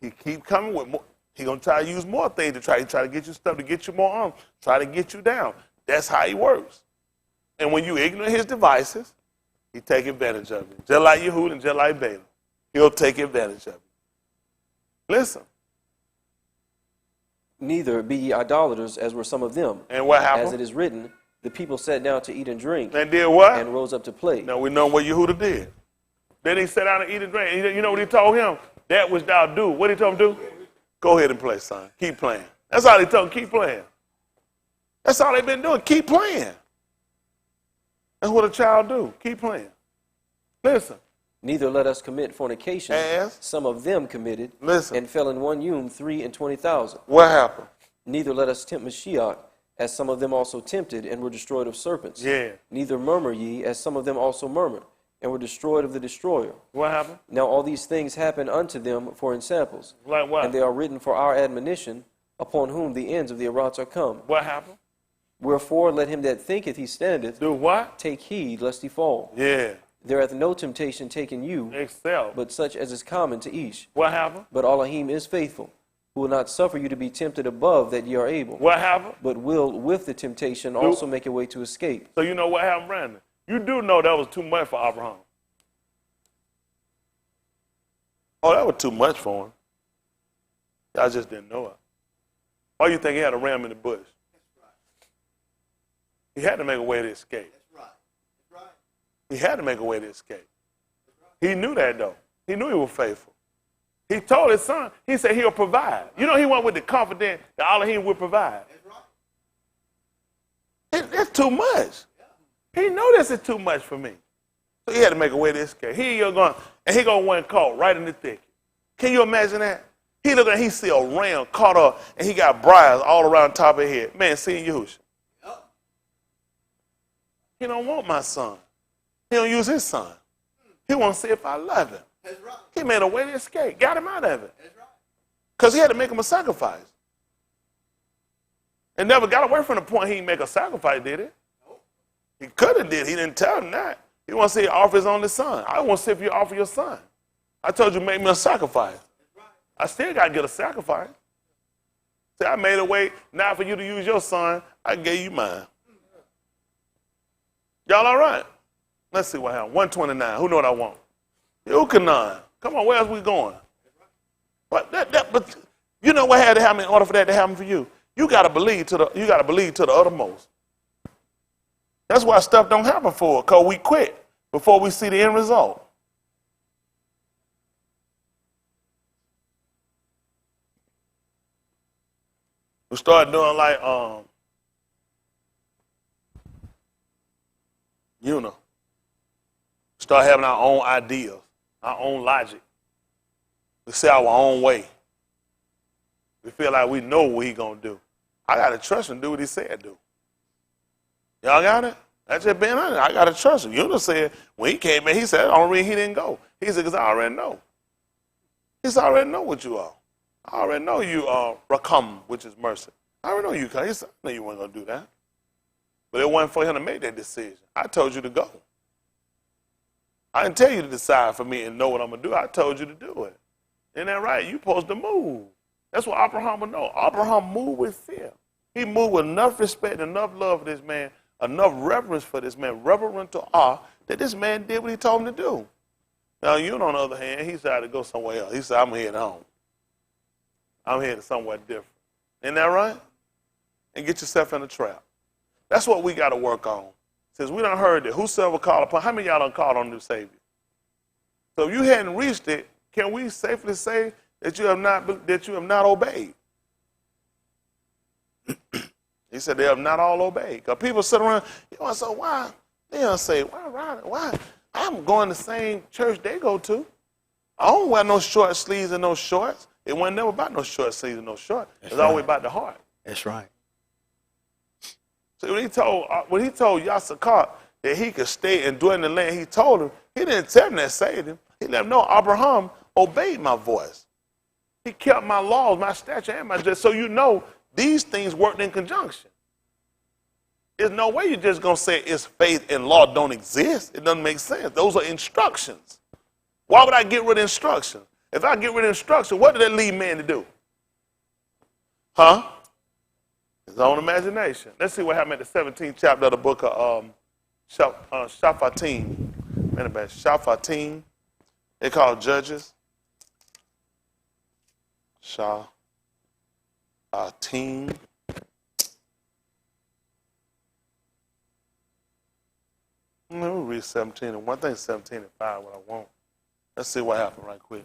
S1: he keep coming with more. He gonna try to use more things to try to get you stuff, to get you more arms, try to get you down. That's how he works. And when you ignore his devices, he take advantage of you. Just like Yehuda and just like Balaam. He'll take advantage of you. Listen.
S4: Neither be ye idolaters, as were some of them.
S1: And what
S4: As
S1: happened?
S4: it is written, the people sat down to eat and drink,
S1: And did what?
S4: and rose up to play.
S1: Now we know what Yehuda did. Then he sat down and eat and drink. And you know what he told him? That which thou do. What did he told him to do? Go ahead and play, son. Keep playing. That's all he told him. Keep playing. That's all they've been doing. Keep playing. That's what a child do. Keep playing. Listen.
S4: Neither let us commit fornication,
S1: As?
S4: some of them committed,
S1: Listen.
S4: and fell in one unit 23,000.
S1: What happened?
S4: Neither let us tempt Mashiach, as some of them also tempted, and were destroyed of serpents.
S1: Yeah.
S4: Neither murmur ye, as some of them also murmured, and were destroyed of the destroyer.
S1: What happened?
S4: Now all these things happen unto them for ensamples,
S1: Like what?
S4: and they are written for our admonition, upon whom the ends of the Arats are come.
S1: What happened?
S4: Wherefore let him that thinketh he standeth
S1: Do what?
S4: take heed lest he fall.
S1: Yeah.
S4: There hath no temptation taken you,
S1: Excel.
S4: but such as is common to each.
S1: What happened?
S4: But Alahym is faithful, who will not suffer you to be tempted above that ye are able,
S1: What happened?
S4: but will with the temptation also make a way to escape.
S1: So you know what happened, Brandon? You do know that was too much for Abraham. Oh, that was too much for him. Y'all just didn't know it. Why you think he had a ram in the bush? He had to make a way to escape. He had to make a way to escape. He knew that, though. He knew he was faithful. He told his son, he said he'll provide. You know, he went with the confidence that Alahym would provide. It's too much. He know this is too much for me. So he had to make a way to escape. He going one caught right in the thicket. Can you imagine that? He look and he see a ram caught up and he got briars all around the top of his head. Man, seeing Yahusha. He don't want my son. He don't use his son. He want to see if I love him.
S2: That's right.
S1: He made a way to escape, got him out of it.
S2: That's right.
S1: Because he had to make him a sacrifice. And never got away from the point he didn't make a sacrifice, did he? He could have did. He didn't tell him that. He want to see he offer his only son. I want to see if you offer your son. I told you make me a sacrifice. I still got to get a sacrifice. See, I made a way not for you to use your son. I gave you mine. Y'all all right? Let's see what happened. 129. Who know what I want? Yukanon. Come on, where else we going? But you know what had to happen in order for that to happen for you? You gotta believe to the uttermost. That's why stuff don't happen for us, because we quit before we see the end result. We start doing like start having our own ideas, our own logic. We say our own way. We feel like we know what he's going to do. I got to trust him, do what he said do. Y'all got it? That's just being honest. I got to trust him. Yuna said, when he came in, he said, the only reason he didn't go. He said, because I already know. He said, I already know what you are. I already know you are Rakam, which is mercy. I already know you. He said, I know you weren't going to do that. But it wasn't for him to make that decision. I told you to go. I didn't tell you to decide for me and know what I'm going to do. I told you to do it. Isn't that right? You're supposed to move. That's what Abraham would know. Abraham moved with fear. He moved with enough respect, enough love for this man, enough reverence for this man, reverential awe, that this man did what he told him to do. Now, you on the other hand, he decided to go somewhere else. He said, I'm heading home. I'm headed somewhere different. Isn't that right? And get yourself in a trap. That's what we got to work on. Since we done heard that whosoever called upon, how many of y'all done called on the Savior? So if you hadn't reached it, can we safely say that you have not obeyed? He said they have not all obeyed. Because people sit around, you know, so why? They don't say, why? I'm going to the same church they go to. I don't wear no short sleeves and no shorts. It wasn't never about no short sleeves and no shorts. It's always about the heart.
S3: That's right.
S1: So when he told Yahusha that he could stay and dwell in the land, he told him, he didn't tell him that saved him. He let him know Abraham obeyed my voice. He kept my laws, my statute, and my judgment. So you know these things worked in conjunction. There's no way you're just going to say it's faith and law don't exist. It doesn't make sense. Those are instructions. Why would I get rid of instructions? If I get rid of instruction, what did that lead man to do? Huh? His own imagination. Let's see what happened at the 17th chapter of the book of Shaphatim. Shaphatim. They call Judges. team. Let me read 17 and 1. I think 17 and 5 what I want. Let's see what happened right quick.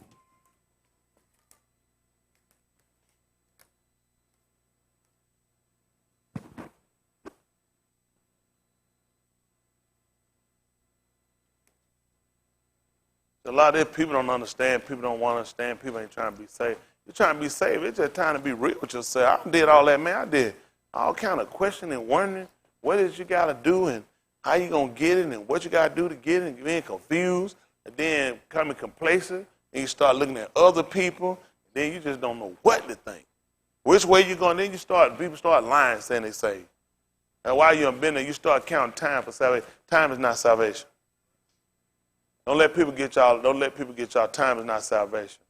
S1: A lot of these people don't understand. People don't want to understand. People ain't trying to be saved. You're trying to be saved. It's just time to be real with yourself. I did all that, man. I did all kind of questioning and wondering what is you got to do and how you going to get it and what you got to do to get it and being confused and then becoming complacent and you start looking at other people and then you just don't know what to think. Which way you going? Then people start lying saying they saved. And while you haven't been there, you start counting time for salvation. Time is not salvation. Don't let people get y'all time is not salvation.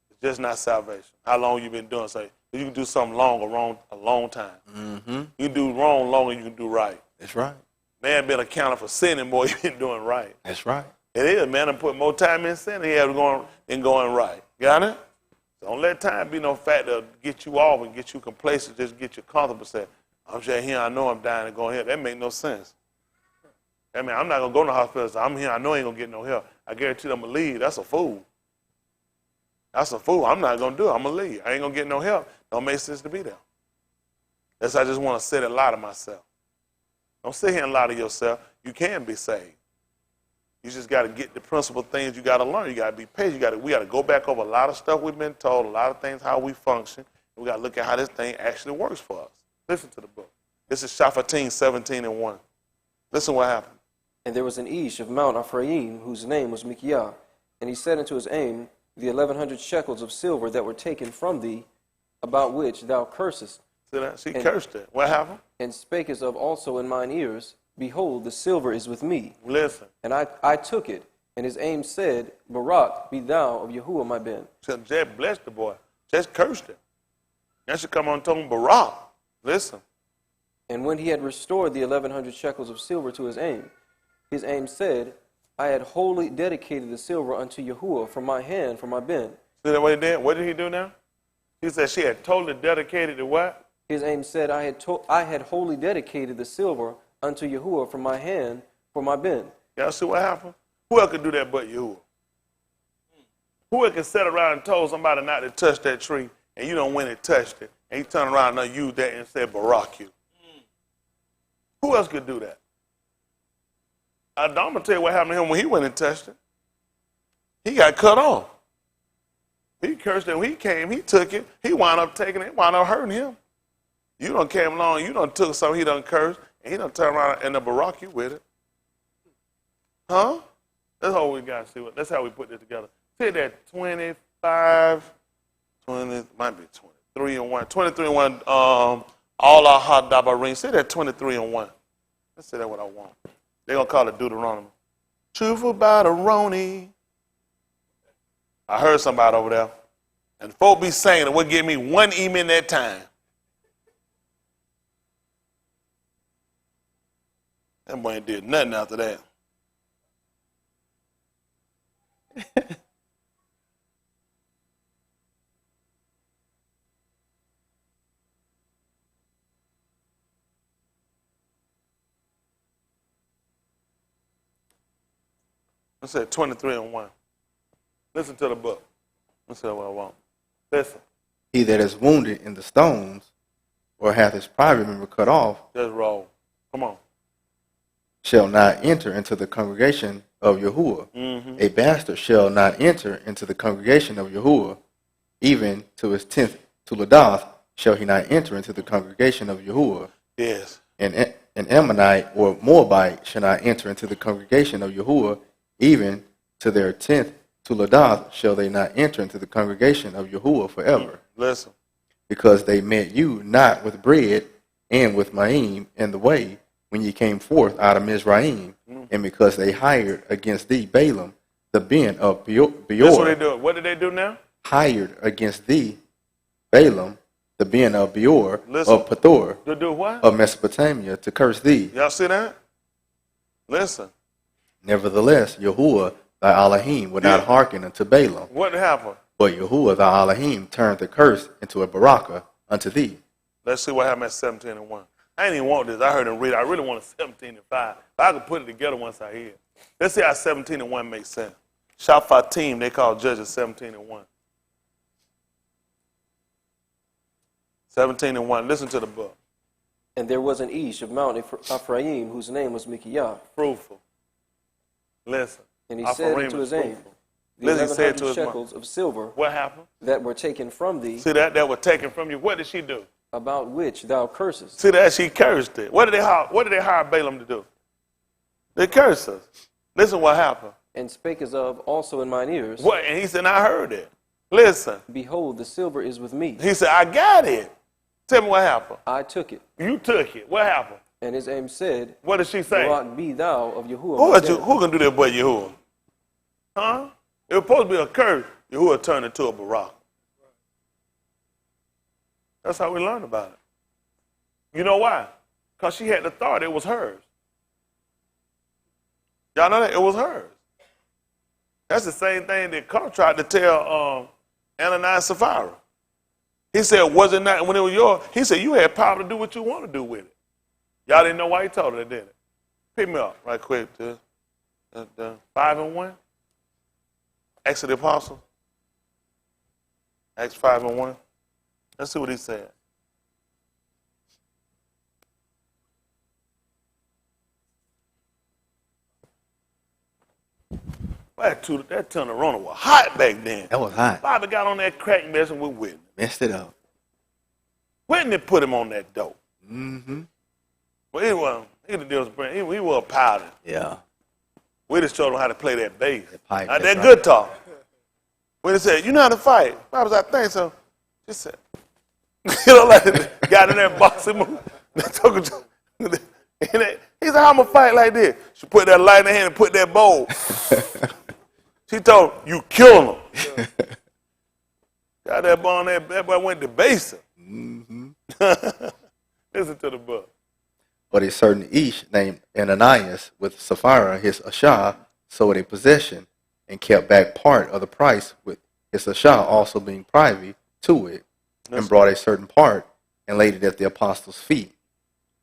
S1: It's just not salvation. How long you been doing something? You can do something long or wrong a long time. Mm-hmm. You can do wrong longer than you can do right.
S3: That's right.
S1: Man been accounting for sinning more you've been doing right.
S3: That's right.
S1: It is, man. I put more time in sin than he had going right. Got it? Don't let time be no factor to get you off and get you complacent, just get you comfortable. Say, I'm just here, I know I'm dying and going here. That make no sense. I mean, I'm not going to go to the hospital. So I'm here. I know I ain't going to get no help. I guarantee I'm going to leave. That's a fool. That's a fool. I'm not going to do it. I'm going to leave. I ain't going to get no help. Don't make sense to be there. That's why I just want to sit and lie to myself. Don't sit here and lie to yourself. You can be saved. You just got to get the principal things you got to learn. You got to be patient. We got to go back over a lot of stuff we've been told, a lot of things, how we function. We got to look at how this thing actually works for us. Listen to the book. This is Shaphatim 17 and 1. Listen what happened.
S4: And there was an Ish of Mount Ephraim, whose name was Micaiah. And he said unto his aim, the 1,100 shekels of silver that were taken from thee, about which thou cursest.
S1: See that? She cursed it. What happened?
S4: And spakest of also in mine ears, behold, the silver is with me.
S1: Listen.
S4: And I took it, and his aim said, Barak, be thou of Yahuwah my ben.
S1: So Jed blessed the boy. Just cursed him. Now she come on and told him, Barak. Listen.
S4: And when he had restored the 1,100 shekels of silver to his aim said, I had wholly dedicated the silver unto Yahuwah from my hand, from my ben.
S1: See that what he did? What did he do now? He said she had totally dedicated to what?
S4: His aim said, I had wholly dedicated the silver unto Yahuwah from my hand, for my ben.
S1: Y'all see what happened? Who else could do that but Yahuwah? Who else could sit around and told somebody not to touch that tree, and you don't went and touched it, and he turned around and used that and said, Barak you? Who else could do that? I'm going to tell you what happened to him when he went and touched it. He got cut off. He cursed it. When he came, he took it. He wound up taking it, wound up hurting him. You done came along, you done took something he done cursed, and he done turned around and Barak you with it. Huh? That's all we got to see. That's how we put this together. See that 25, 20, might be 23 and 1. 23 and 1, all our hot dabarim. Say that 23 and 1. Let's say that's what I want. They're going to call it Deuteronomy. Truthful about a Roni. I heard somebody over there. And folk be saying it would give me one email that time. That boy ain't did nothing after that. I said 23 and 1. Listen to the book. Let's see what I want. Listen.
S3: He that is wounded in the stones, or hath his private member cut off,
S1: Just roll. Come on.
S3: shall not enter into the congregation of Yahuwah.
S1: Mm-hmm.
S3: A bastard shall not enter into the congregation of Yahuwah. Even to his 10th Tuledath shall he not enter into the congregation of Yahuwah.
S1: Yes.
S3: And an Ammonite or Moabite shall not enter into the congregation of Yahuwah. Even to their 10th Tuledath shall they not enter into the congregation of Yahuwah forever.
S1: Listen.
S3: Because they met you not with bread and with Ma'im in the way when ye came forth out of Mizraim, and because they hired against thee Balaam, the ben of Beor.
S1: That's what they do. What did they do now?
S3: Hired against thee Balaam, the ben of Beor, of Pethor,
S1: To do what?
S3: of Mesopotamia, to curse thee.
S1: Y'all see that? Listen.
S3: Nevertheless, Yahuwah thy Alahym would not hearken unto Balaam.
S1: What happened?
S3: But Yahuwah the Alahym turned the curse into a baraka unto thee.
S1: Let's see what happened at 17 and 1. I didn't even want this. I heard him read. I really wanted 17 and 5. But I could put it together once I hear it. Let's see how 17 and 1 makes sense. Shafatim, they call judges 17 and 1. 17 and 1. Listen to the book.
S4: And there was an Ish of Mount Ephraim, whose name was Micaiah.
S1: Fruitful. Listen.
S4: And he said
S1: Ephraim
S4: unto
S1: is
S4: his aim,
S1: fruitful.
S4: the
S1: Listen, he said to
S4: 1100
S1: his
S4: shekels
S1: mom.
S4: of silver
S1: What happened?
S4: that were taken from thee,
S1: See that was taken from you. What did she do?
S4: about which thou cursest.
S1: See that she cursed it. What did they hire Balaam to do? They cursed us. Listen what happened.
S4: And spake as of also in mine ears,
S1: What? And he said, I heard it. Listen.
S4: behold, the silver is with me.
S1: He said, I got it. Tell me what happened.
S4: I took it.
S1: You took it. What happened?
S4: And his aim said,
S1: What did she say?
S4: Barak be thou of Yahuwah.
S1: Who can do that but Yahuwah? Huh? It was supposed to be a curse. Yahuwah turned it to a barak. That's how we learned about it. You know why? Because she had the thought it was hers. Y'all know that? It was hers. That's the same thing that Carl tried to tell Ananias and Sapphira. He said, was it not, when it was yours, he said, you had power to do what you want to do with it. Y'all didn't know why he told her that, did it? Pick me up right quick to 5 and 1. Acts of the Apostles. Acts 5 and 1. Let's see what he said. That Turnerona was hot back then.
S3: That was hot.
S1: Bobby got on that crack messing with Whitney.
S3: Messed it up.
S1: Whitney put him on that dope.
S3: Mm-hmm.
S1: Well, he was a powder.
S3: Yeah.
S1: We just showed him how to play that bass.
S3: Pipe,
S1: That
S3: that's
S1: guitar. When he said, you know how to fight? Bobby said, I think so. She said, you know, like, got in that boxing move. He said, how I'm going to fight like this? She put that light in her hand and put that bowl. She told him, you kill him. Got that boy on that boy went to base him.
S3: Mm-hmm.
S1: Listen to the book.
S3: But a certain Ish named Ananias with Sapphira his Ashah sold a possession and kept back part of the price with his Ashah also being privy to it, and brought a certain part and laid it at the apostles' feet.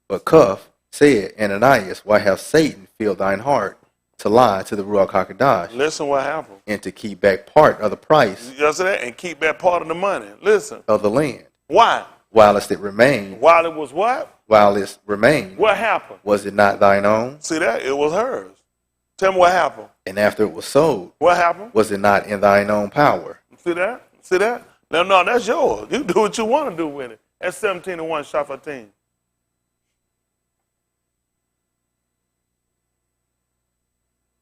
S3: But Cuff said, Ananias, why hath Satan filled thine heart to lie to the Ruach HaKodesh?
S1: Listen what happened.
S3: And to keep back part of the price
S1: You see that? And keep that part of the money. Listen.
S3: of the land.
S1: Why?
S3: Whilst it remained,
S1: While it was what?
S3: while it remained,
S1: What happened?
S3: was it not thine own?
S1: See that? It was hers. Tell me what happened.
S3: And after it was sold,
S1: What happened?
S3: was it not in thine own power?
S1: See that? See that? No, that's yours. You do what you want to do with it. That's 17 and 1, Shafatim.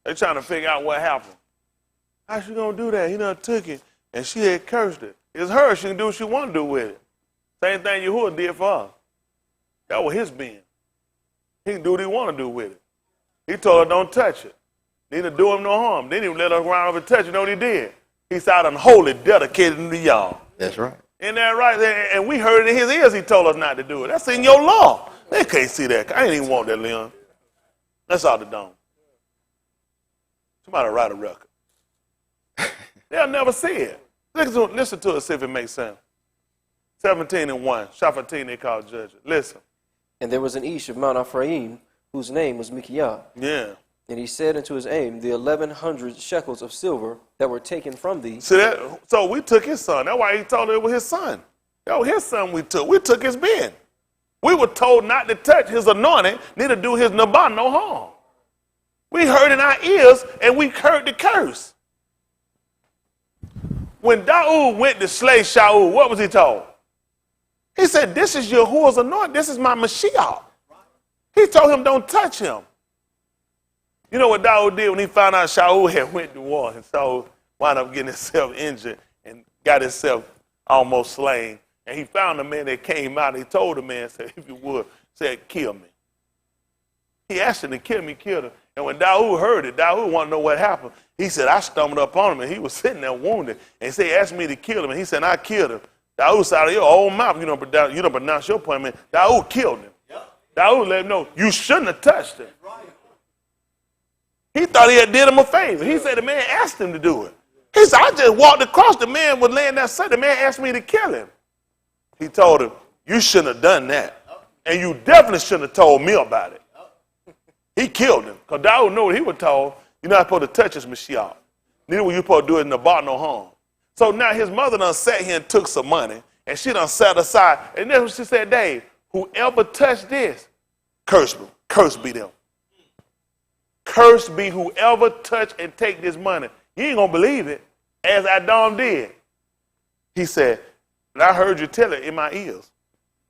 S1: They're trying to figure out what happened. How she gonna do that? He done took it, and she had cursed it. It's her. She can do what she want to do with it. Same thing Yahuwah did for us. That was his being. He can do what he want to do with it. He told her, don't touch it. Neither do him no harm. Didn't even let her run over and touch it. You know what he did? He said, unholy, dedicated to y'all.
S3: That's right.
S1: Isn't that right? And we heard it in his ears. He told us not to do it. That's in your law. They can't see that. I ain't even want that, Leon. That's out the dome. Somebody write a record. They'll never see it. Listen to it, see if it makes sense. 17 and 1. Shafatim, they call judges. Listen.
S4: And there was an Ish of Mount Ephraim, whose name was Micaiah.
S1: Yeah.
S4: And he said unto his aim, the 1100 shekels of silver that were taken from thee.
S1: See that? So we took his son. That's why he told her it was his son. That was his son we took. We took his being. We were told not to touch his anointing, neither do his nabah no harm. We heard in our ears, and we heard the curse. When Daud went to slay Shaul, what was he told? He said, this is Yahuwah's anointing. This is my Mashiach. He told him, don't touch him. You know what Daud did when he found out Shaul had went to war, and Saul wound up getting himself injured and got himself almost slain. And he found a man that came out, and he told the man, said, if you would, said, kill me. He asked him to kill me, killed him. And when Daud heard it, Daud wanted to know what happened. He said, I stumbled up on him, and he was sitting there wounded. And he said, he asked me to kill him, and he said, I killed him. Daud said, out of your own mouth, you don't pronounce your appointment. Daud killed him. Daud let him know, you shouldn't have touched him. He thought he had did him a favor. He said the man asked him to do it. He said, I just walked across. The man was laying there. The man asked me to kill him. He told him, you shouldn't have done that. And you definitely shouldn't have told me about it. He killed him. Because Dawood knew what he was told. You're not supposed to touch his Mashiach. Neither were you supposed to do it in the bar no harm. So now his mother done sat here and took some money. And she done sat aside. And then she said, Dave, whoever touched this, curse me. Curse be them. Curse be whoever touch and take this money. You ain't going to believe it, as Adam did. He said, and I heard you tell it in my ears.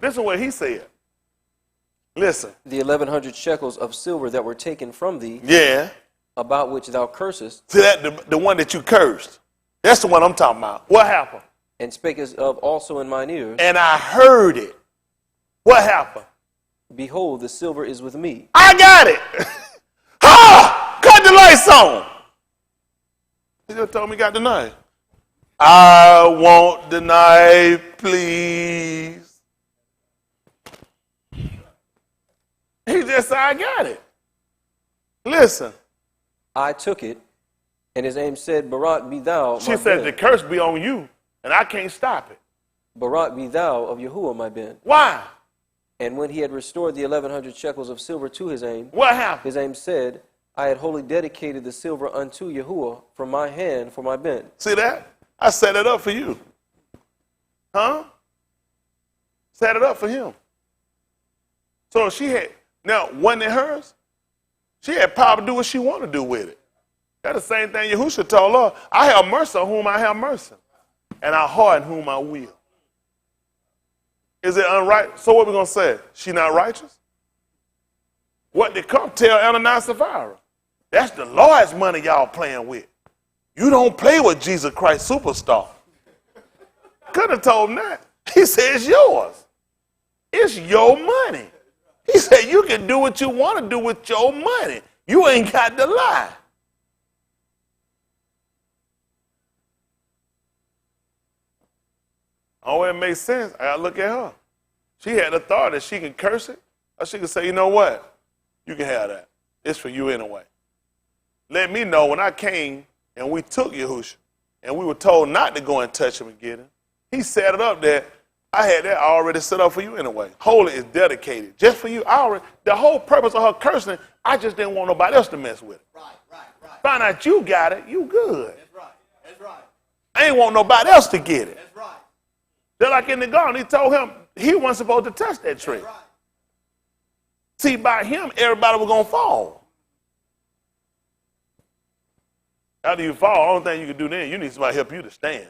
S1: Listen to what he said. Listen.
S4: The 1,100 shekels of silver that were taken from thee,
S1: Yeah.
S4: about which thou cursest,
S1: See that, the one that you cursed. That's the one I'm talking about. What happened?
S4: and spakest of also in mine ears,
S1: And I heard it. What happened?
S4: behold, the silver is with me.
S1: I got it. Ha! Cut the lights on. He just told me he got the knife. I want the knife, please. He just said, I got it. Listen.
S4: I took it, and his aim said, Barak be thou,
S1: She
S4: my
S1: said,
S4: Ben.
S1: the curse be on you, and I can't stop it.
S4: Barak be thou of Yahuwah, my Ben.
S1: Why?
S4: And when he had restored the 1,100 shekels of silver to his aim,
S1: What happened?
S4: his aim said, I had wholly dedicated the silver unto Yahuwah from my hand for my Ben.
S1: See that? I set it up for you. Huh? Set it up for him. So she had, now, wasn't it hers? She had power to do what she wanted to do with it. That's the same thing Yahusha told her. I have mercy on whom I have mercy, and I harden whom I will. Is it unright? So what we going to say? She not righteous? What did come tell Ananias and Sapphira? That's the Lord's money y'all playing with. You don't play with Jesus Christ Superstar. Could have told him that. He said, it's yours. It's your money. He said, you can do what you want to do with your money. You ain't got to lie. Oh, it makes sense. I got to look at her. She had authority. She can curse it, or she can say, you know what? You can have that. It's for you anyway. Let me know when I came and we took Yahusha and we were told not to go and touch him and get him. He set it up that I had that already set up for you anyway. Holy is dedicated just for you. The whole purpose of her cursing, I just didn't want nobody else to mess with it.
S2: Right.
S1: Find out you got it, you good.
S2: That's right.
S1: I ain't want nobody else to get it.
S2: That's right.
S1: Just like in the garden, he told him he wasn't supposed to touch that tree.
S2: Right.
S1: See, by him, everybody was going to fall. After you fall, the only thing you can do then, you need somebody to help you to stand.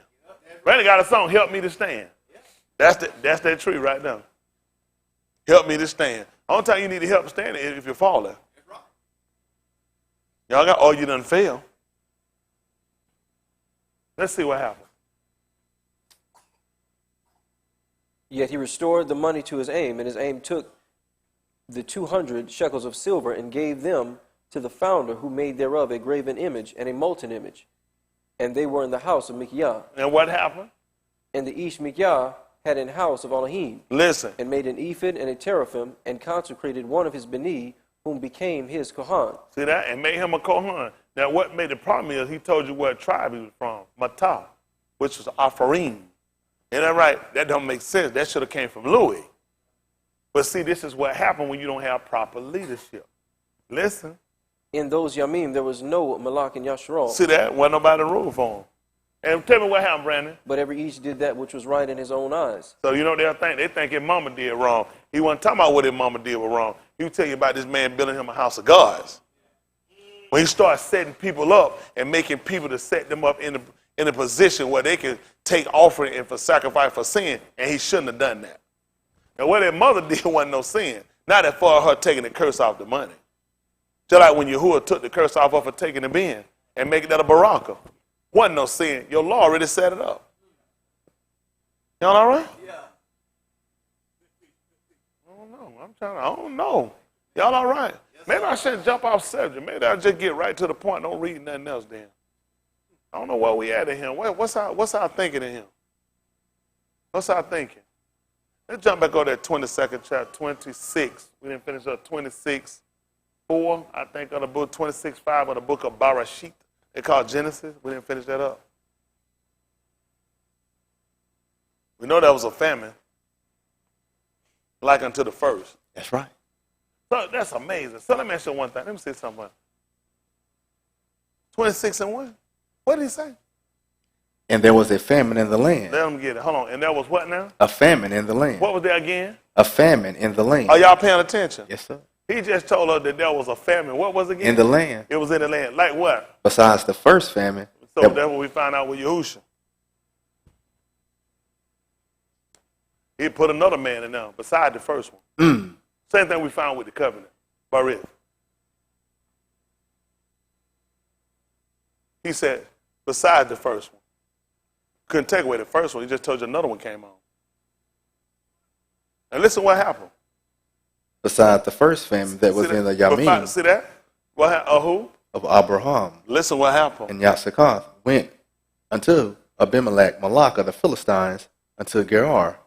S1: Randy got a song, Help Me to Stand. That's that tree right now. Help me to stand. The only time you need to help stand is if you're falling. Y'all got, you done fail. Let's see what happened.
S4: Yet he restored the money to his aim, and his aim took the 200 shekels of silver and gave them to the founder, who made thereof a graven image and a molten image. And they were in the house of Mikiah.
S1: And what happened?
S4: And the Ish Mikiah had an house of Alahym,
S1: Listen.
S4: and made an ephod and a teraphim, and consecrated one of his beni, whom became his Kohan.
S1: See that? And made him a Kohan. Now, what made the problem is he told you what tribe he was from, Matah, which was Apharim. Ain't that right? That don't make sense. That should have came from Louis. But see, this is what happened when you don't have proper leadership. Listen.
S4: In those Yamim there was no Malak and Yasharal,
S1: See that? Wasn't nobody to rule for him. And tell me what happened, Brandon.
S4: but every each did that which was right in his own eyes.
S1: So you know what they'll think? They think his mama did wrong. He wasn't talking about what his mama did was wrong. He would tell you about this man building him a house of gods. When he starts setting people up and making people to set them up in a position where they can take offering and for sacrifice for sin, and he shouldn't have done that. And what his mother did wasn't no sin. Not that far her taking the curse off the money. Just like when Yahuwah took the curse off of her taking the bin and making that a baraka. Wasn't no sin. Your law already set it up. Y'all all right?
S2: Yeah.
S1: I don't know. Y'all all right? Maybe I shouldn't jump off subject. Maybe I'll just get right to the point. Don't read nothing else then. I don't know where we at in him. What's our thinking in him? What's our thinking? Let's jump back over that 22nd chapter, 26. We didn't finish up 26:4, I think, of the book, 26:5 of the book of Barashit. They call Genesis. We didn't finish that up. We know that was a famine, like unto the first.
S3: That's right.
S1: So that's amazing. So let me ask you one thing. Let me say something. 26 and 1? What did he say?
S3: And there was a famine in the land.
S1: Let him get it. Hold on. And that was what now?
S3: A famine in the land.
S1: What was that again?
S3: A famine in the land.
S1: Are y'all paying attention?
S3: Yes, sir.
S1: He just told us that there was a famine. What was it again?
S3: In the land.
S1: It was in the land. Like what?
S3: Besides the first famine.
S1: So that's what we found out with Yahusha. He put another man in there beside the first one. Same thing we found with the covenant. Barith. He said, beside the first one. Couldn't take away the first one. He just told you another one came on. And listen what happened.
S3: Besides the first famine that was in the Yamim.
S1: See that? What happened? Who?
S3: Of Abraham.
S1: Listen what happened.
S3: And Yahusha went unto Abimelech, Malach of the Philistines, unto Gerar.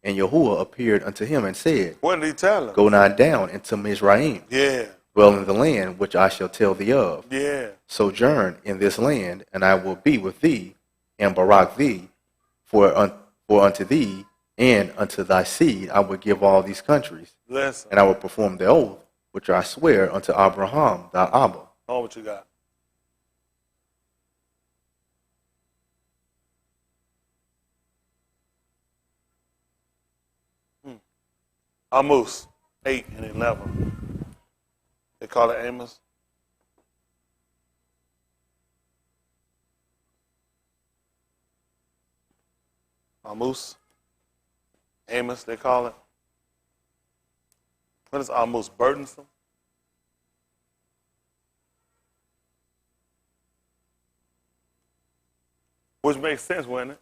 S3: And Yahuwah appeared unto him and said,
S1: What did he tell him?
S3: Go not down into Mizraim.
S1: Yeah.
S3: Dwell in the land which I shall tell thee of.
S1: Yeah.
S3: Sojourn in this land, and I will be with thee, and barak thee, for unto thee and unto thy seed I will give all these countries.
S1: Listen.
S3: And I will perform the oath which I swear unto Abraham thy Abba.
S1: Oh, what you got? Amos 8 and 11. They call it Amos. Amos. Amos, they call it. What is Amos? Burdensome? Which makes sense, wouldn't it?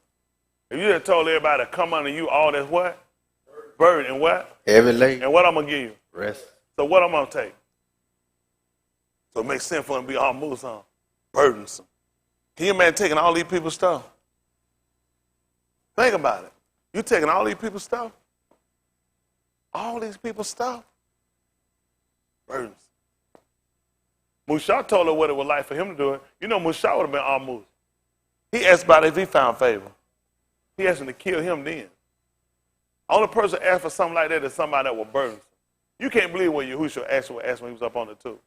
S1: If you just told everybody to come under you all that's what? Burden and what?
S3: Heavy laden.
S1: And what I'm going to give you?
S3: Rest.
S1: So what I'm going to take? So it makes sense for him to be almost burdensome. Can you imagine taking all these people's stuff? Think about it. You taking all these people's stuff? All these people's stuff? Burdensome. Musha told her what it was like for him to do it. You know, Musha would have been almost. He asked about it if he found favor. He asked him to kill him then. Only person asked for something like that is somebody that was burdensome. You can't believe what Yahusha actually asked when he was up on the tomb.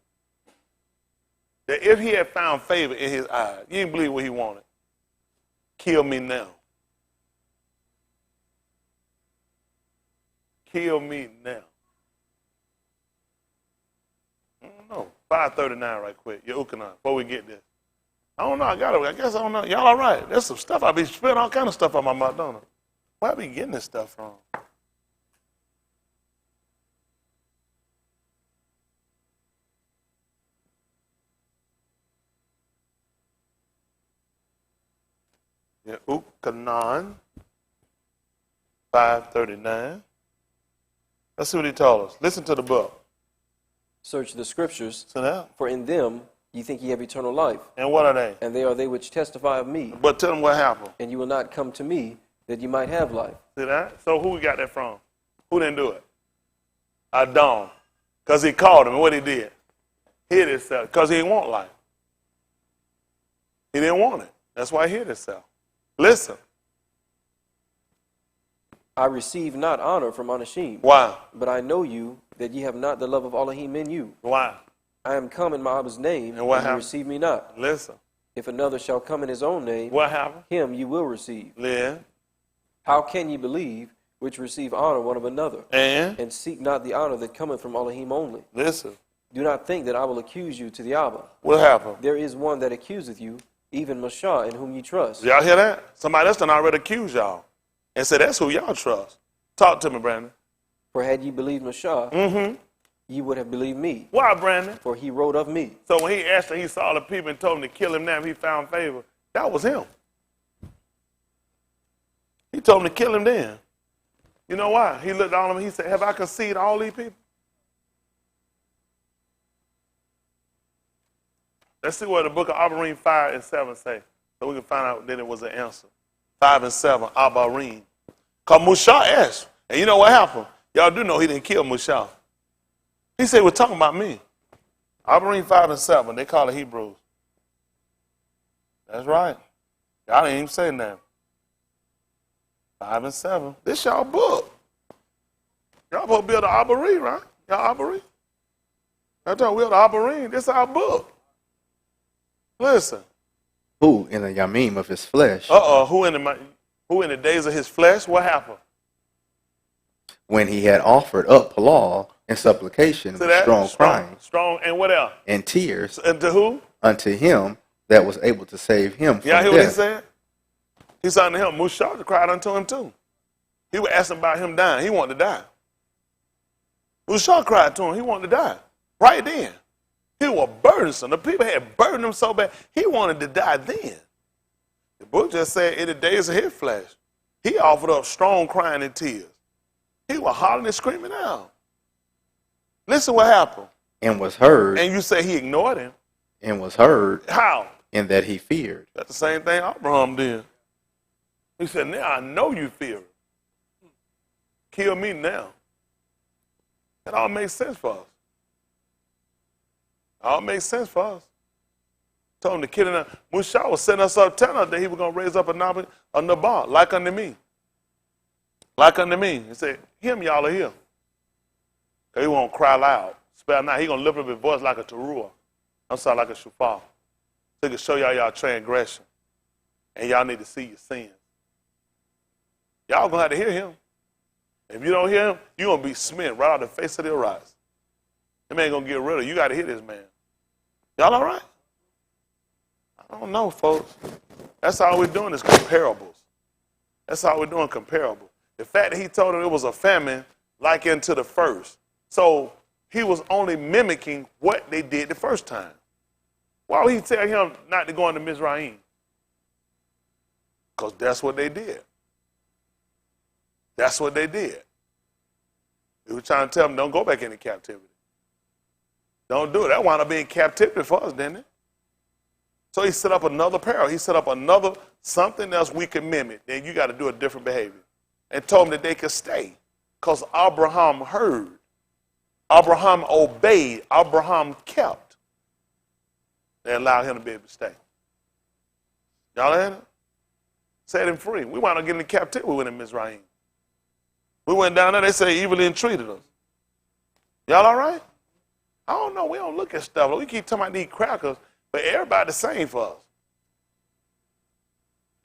S1: That if he had found favor in his eyes, you didn't believe what he wanted. Kill me now. Kill me now. I don't know. 5:39 right quick. Yahusha, before we get this. I don't know. I guess I don't know. Y'all all right? There's some stuff. I be spitting all kind of stuff on my mouth, don't I? Where I be getting this stuff from? Yeah, Ukanan, 5:39. Let's see what he told us. Listen to the book.
S4: Search the scriptures,
S1: See that?
S4: for in them ye think ye have eternal life,
S1: And what are they?
S4: and they are they which testify of me.
S1: But tell them what happened.
S4: And you will not come to me, that ye might have life.
S1: See that? So who we got that from? Who didn't do it? Adam. Because he called him, and what he did? Hid himself. Because he didn't want life. He didn't want it. That's why he hid himself. Listen.
S4: I receive not honor from Alahym.
S1: Why?
S4: But I know you, that ye have not the love of Alahym in you.
S1: Why?
S4: I am come in my Abba's name,
S1: And what
S4: and ye
S1: happened?
S4: receive me not.
S1: Listen.
S4: If another shall come in his own name,
S1: What happened?
S4: him ye will receive.
S1: Yeah.
S4: How can ye believe, which receive honor one of another,
S1: And
S4: seek not the honor that cometh from Alahym only?
S1: listen.
S4: Do not think that I will accuse you to the Abba.
S1: What happened?
S4: There is one that accuseth you, even Mashah, in whom ye trust.
S1: Y'all hear that? Somebody else done already accused y'all. And said, that's who y'all trust. Talk to me, Brandon.
S4: For had ye believed Mashah, ye would have believed me,
S1: Why, Brandon?
S4: for he wrote of me.
S1: So when he asked him, he saw the people and told him to kill him now if he found favor. That was him. He told him to kill him then. You know why? He looked on him and he said, have I conceived all these people? Let's see what the book of Abarim 5 and 7 say. So we can find out that it was an answer. 5 and 7, Abarim. Because Musha asked. And you know what happened? Y'all do know he didn't kill Musha. He said, we're talking about me. Abarim 5 and 7, they call it Hebrews. That's right. Y'all didn't even say that. 5 and 7. This y'all book. Y'all supposed to be able to Arbory, right? Y'all Arbory? I told we are the Arbory. This our book. Listen.
S3: Who in the yamim of his flesh,
S1: Who in the days of his flesh? What happened?
S3: when he had offered up halal and supplication
S1: See
S3: with
S1: that?
S3: strong crying
S1: Strong, and what else?
S3: and tears
S1: And to who?
S3: unto him that was able to save him from
S1: Y'all hear what he
S3: death.
S1: said? He said unto him, Musha cried unto him too. He was asking about him dying. He wanted to die. Musha cried to him. He wanted to die. Right then. He was burdensome. The people had burdened him so bad, he wanted to die then. The book just said, in the days of his flesh, he offered up strong crying and tears. He was hollering and screaming out. Listen what happened.
S3: And was heard,
S1: And you say he ignored him.
S3: and was heard,
S1: How?
S3: in that he feared.
S1: That's the same thing Abraham did. He said, now I know you fear him. Kill me now. That all makes sense for us. All makes sense for us. Told him to kill him. Musha was setting us up, telling us that he was going to raise up a Nabal, like unto me. Like unto me. He said, him y'all are here. He won't cry loud. Spell not. He going to lift up his voice like a teruah. I'm sorry, like a shofar. So he can show y'all transgression. And y'all need to see your sins. Y'all going to have to hear him. If you don't hear him, you're going to be smitten right out the face of the rise. That man going to get rid of you. You got to hear this man. Y'all all right? I don't know, folks. That's all we're doing is comparables. That's all we're doing, comparables. The fact that he told him it was a famine like into the first. So he was only mimicking what they did the first time. Why would he tell him not to go into Mizraim? Because that's what they did. That's what they did. He was trying to tell them, don't go back into captivity. Don't do it. That wound up being captivity for us, didn't it? So he set up another parallel. He set up another something else we can mimic. Then you got to do a different behavior. And told them that they could stay. Because Abraham heard. Abraham obeyed. Abraham kept. They allowed him to be able to stay. Y'all heard it? Set him free. We wound up getting in captivity. We went in Mizraim. We went down there. They said evilly entreated us. Y'all all right? I don't know. We don't look at stuff. We keep talking about these crackers, but everybody the same for us.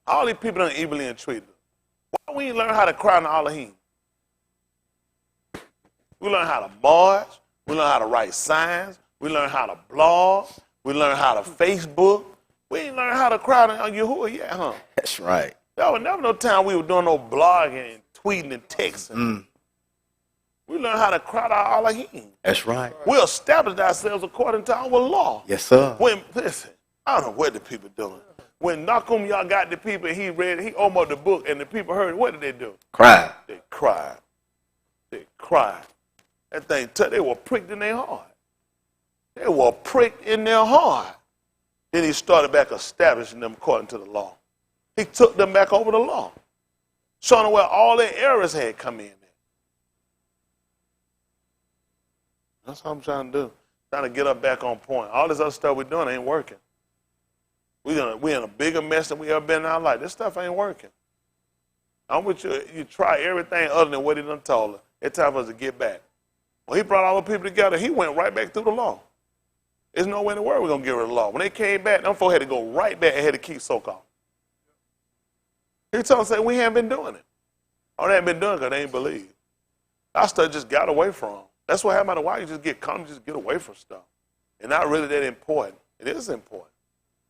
S1: All these people done evilly entreated us. Why we ain't learn how to cry in the Alahym? We learn how to march. We learn how to write signs. We learn how to blog. We learn how to Facebook. We ain't learn how to cry on Yahuwah yet, huh?
S3: That's right.
S1: There was never no time we were doing no blogging and tweeting and texting. We learned how to cry to our Alahym.
S3: That's right.
S1: We established ourselves according to our law.
S3: Yes, sir.
S1: Listen, I don't know what the people doing. When Nakum y'all got the people, he opened up the book, and the people heard it. What did they do?
S3: Cried.
S1: They cried. They cried. That thing, they were pricked in their heart. They were pricked in their heart. Then he started back establishing them according to the law. He took them back over the law, showing them where all their errors had come in. That's what I'm trying to do. Trying to get us back on point. All this other stuff we're doing ain't working. We're in a bigger mess than we ever been in our life. This stuff ain't working. I'm with you. You try everything other than what he done told us. It's time for us to get back. When he brought all the people together, he went right back through the law. There's no way in the world we're going to get rid of the law. When they came back, them folks had to go right back and had to keep so-called. He told us that we haven't been doing it. Oh, they haven't been doing it because they ain't believe. Our stuff just got away from them. That's what happened. Why you just get away from stuff. It's not really that important. It is important.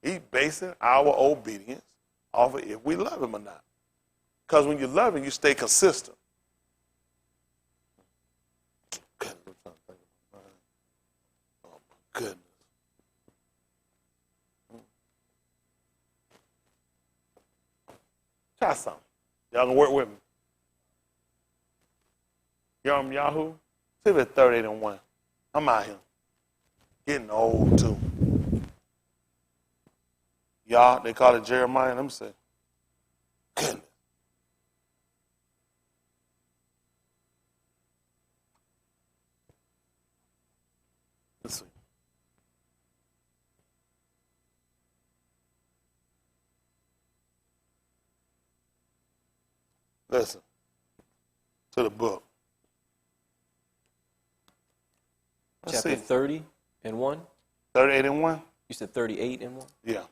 S1: He's basing our obedience off of if we love him or not. Because when you love him, you stay consistent. Oh, my goodness. Try something. Y'all can work with me. Yahoo. See if it's 38-1. I'm out here. Getting old, too. Y'all, they call it Jeremiah. Let me see. Goodness. Let's see. Listen to the book. Let's
S4: Chapter
S1: see.
S4: 30 and 1.
S1: 38 and 1?
S4: You said 38 and 1?
S1: Yeah.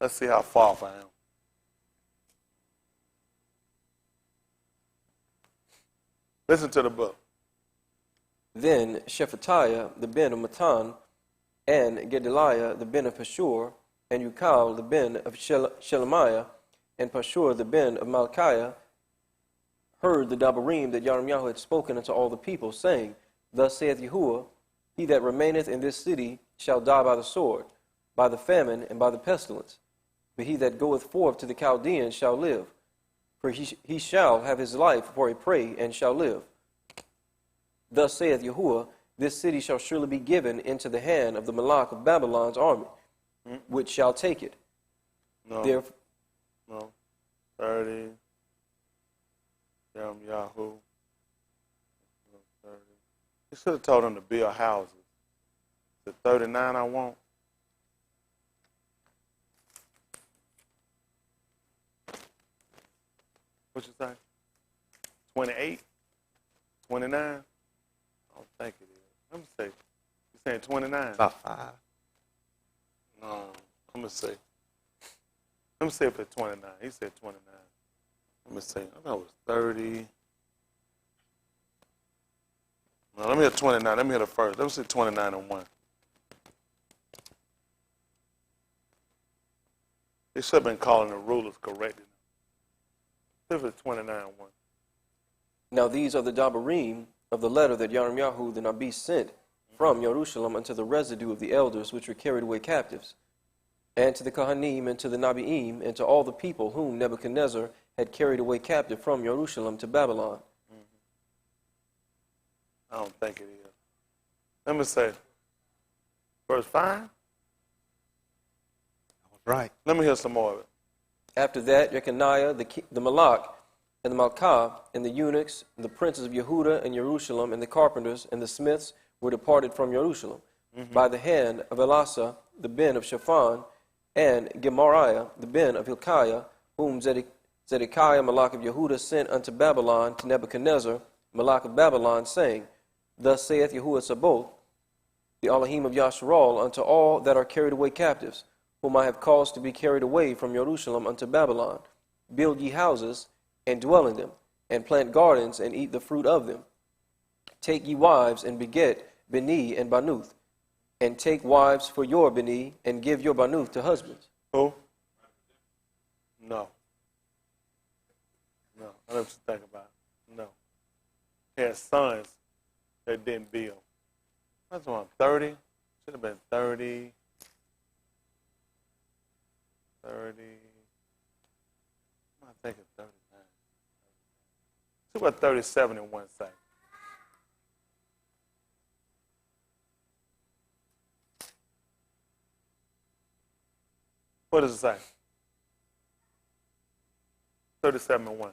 S1: Let's see how far off I am. Listen to the book.
S4: Then Shephatiah the ben of Matan, and Gedaliah the ben of Pashur, and Ukal the ben of Shelemiah, and Pashur the ben of Malchiah, heard the Dabarim that Yirmiyahu had spoken unto all the people, saying, Thus saith Yahuwah, He that remaineth in this city shall die by the sword, by the famine, and by the pestilence. But he that goeth forth to the Chaldeans shall live, for he shall have his life for a prey, and shall live. Thus saith Yahuwah, This city shall surely be given into the hand of the Malach of Babylon's army, which shall take it.
S1: No.
S4: Therefore,
S1: No. 30. Yahoo. 30. You should have told them to build houses. The 39 I want. What you say? 28? 29? I don't think it is. Let me see. You saying 29?
S3: About 5.
S1: No. Let me see. Let me see if it's 29. He said 29. Let me see. I thought it was 30. No, let me hear 29. Let me hear the first. Let me see 29 and 1. They should have been calling the rulers correctly. See if it's 29 and 1.
S4: Now these are the Dabarim of the letter that Yirmiyahu the Nabi sent from Jerusalem unto the residue of the elders which were carried away captives, and to the Kohanim, and to the Nabiim, and to all the people whom Nebuchadnezzar had carried away captive from Jerusalem to Babylon.
S1: I don't think it is. Let me say, verse 5.
S3: Right.
S1: Let me hear some more of it.
S4: After that, Jeconiah, the Malach, and the Malchah, and the eunuchs, and the princes of Yehuda and Jerusalem, and the carpenters, and the smiths were departed from Jerusalem by the hand of Elasah, the ben of Shaphan, and Gemariah, the ben of Hilkiah, whom Zedekiah, Malach of Yehuda, sent unto Babylon to Nebuchadnezzar, Malach of Babylon, saying, Thus saith Yahuwah Sabaoth, the Alahym of Yasharal, unto all that are carried away captives, whom I have caused to be carried away from Jerusalem unto Babylon. Build ye houses, and dwell in them, and plant gardens, and eat the fruit of them. Take ye wives, and beget Beni and Banuth, and take wives for your Beni, and give your Banuth to husbands.
S1: Who? No. No. I don't know what you think about it. No. He had sons that didn't build. That's one. 30. Should have been 30. 30. I think it's 39. See what 37 and 1 say. What does it say? 37 and 1.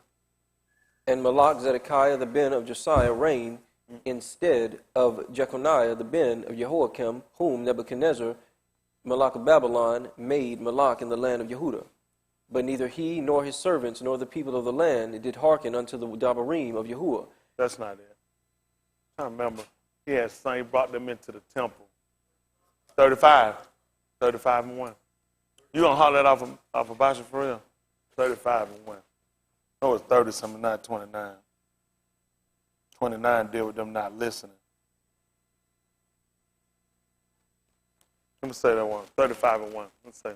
S4: And Malach Zedekiah the ben of Josiah reigned instead of Jeconiah the ben of Jehoiakim, whom Nebuchadnezzar, Malach of Babylon, made Malach in the land of Yehuda. But neither he nor his servants nor the people of the land did hearken unto the Dabarim of Yahuwah. That's
S1: not it. I remember he had son, he brought them into the temple. 35. 35 and 1. You gonna holler that off of Basha for real? 35 and 1. No, it's 30 something, not 29. 29 deal with them not listening. Let me say that one. 35 and 1. Let's say.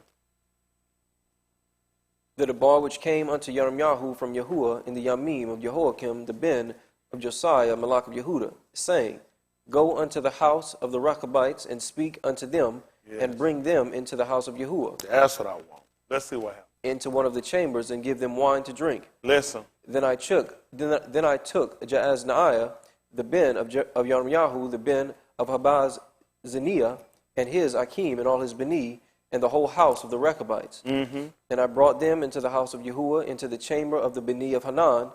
S4: The debar which came unto Yirmiyahu from Yahuwah in the Yamim of Jehoiakim the ben of Josiah, Malach of Yehuda, saying, Go unto the house of the Rechabites and speak unto them, and bring them into the house of Yahuwah.
S1: That's what I want. Let's see what happens.
S4: Into one of the chambers, and give them wine to drink.
S1: Listen.
S4: Then I took Jaaznaiah, the ben of Yirmiyahu, the ben of Habaz-Zeniah, and his Akim, and all his Beni, and the whole house of the Rechabites. And I brought them into the house of Yahuwah, into the chamber of the Beni of Hanan,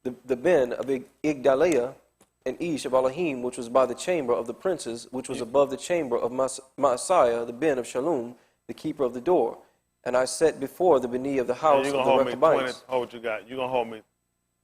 S4: the ben of Igdaliah, and Ish of Alahym, which was by the chamber of the princes, which was above the chamber of Maaseiah, the ben of Shallum, the keeper of the door. And I set before the Beni of the
S1: Hey,
S4: house
S1: you
S4: of
S1: gonna
S4: the
S1: hold me 20.
S4: Rechabites
S1: Hold what you got. You gonna hold me.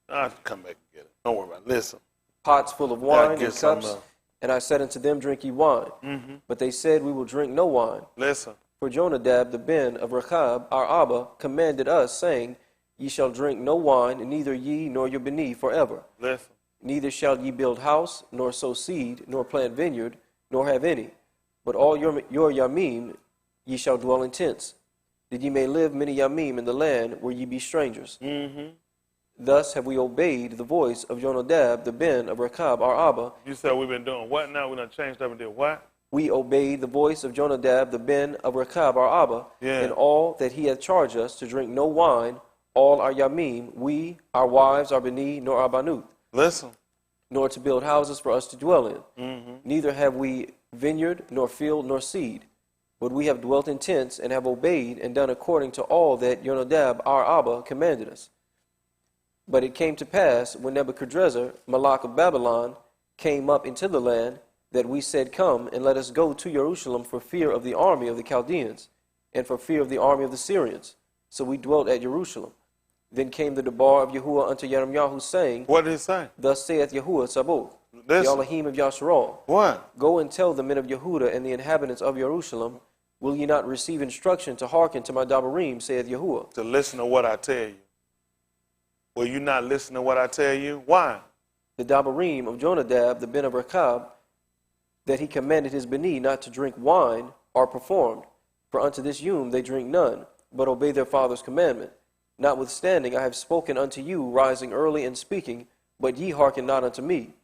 S1: I'll come back and get it. Don't worry about it. Listen.
S4: pots full of
S1: Yeah,
S4: wine
S1: get
S4: and
S1: some
S4: cups.
S1: of-
S4: And I said unto them, Drink ye wine. But they said, We will drink no wine.
S1: Listen.
S4: For Jonadab the ben of Rechab, our Abba, commanded us, saying, Ye shall drink no wine, neither ye nor your Beni forever.
S1: Listen.
S4: Neither shall ye build house, nor sow seed, nor plant vineyard, nor have any. But all your yamim ye shall dwell in tents, that ye may live many yamim in the land where ye be strangers. Thus have we obeyed the voice of Jonadab the ben of Rechab, our Abba.
S1: You said we've been doing what now? We done changed up and did what?
S4: We obeyed the voice of Jonadab the ben of Rechab, our Abba,
S1: Yeah.
S4: in all that he hath charged us to drink no wine, all our yamim, we, our wives, our Beni, nor our Banuth,
S1: Listen.
S4: nor to build houses for us to dwell in. Neither have we vineyard, nor field, nor seed. But we have dwelt in tents, and have obeyed and done according to all that Jonadab our Abba commanded us. But it came to pass, when Nebuchadrezzar, Malach of Babylon, came up into the land, that we said, Come, and let us go to Jerusalem for fear of the army of the Chaldeans, and for fear of the army of the Syrians. So we dwelt at Jerusalem. Then came the debar of Yahuwah unto Jeremiah, saying,
S1: What did he say?
S4: Thus saith Yahuwah Sabaoth, the
S1: Listen.
S4: Alahym of Yasharal,
S1: What?
S4: Go and tell the men of Yehuda and the inhabitants of Jerusalem, Will ye not receive instruction to hearken to my dabarim, saith Yahuwah?
S1: To listen to what I tell you. Will you not listen to what I tell you? Why?
S4: The dabarim of Jonadab, the ben of Rechab, that he commanded his Beni not to drink wine, are performed. For unto this yom they drink none, but obey their father's commandment. Notwithstanding, I have spoken unto you, rising early and speaking, but ye hearken not unto me.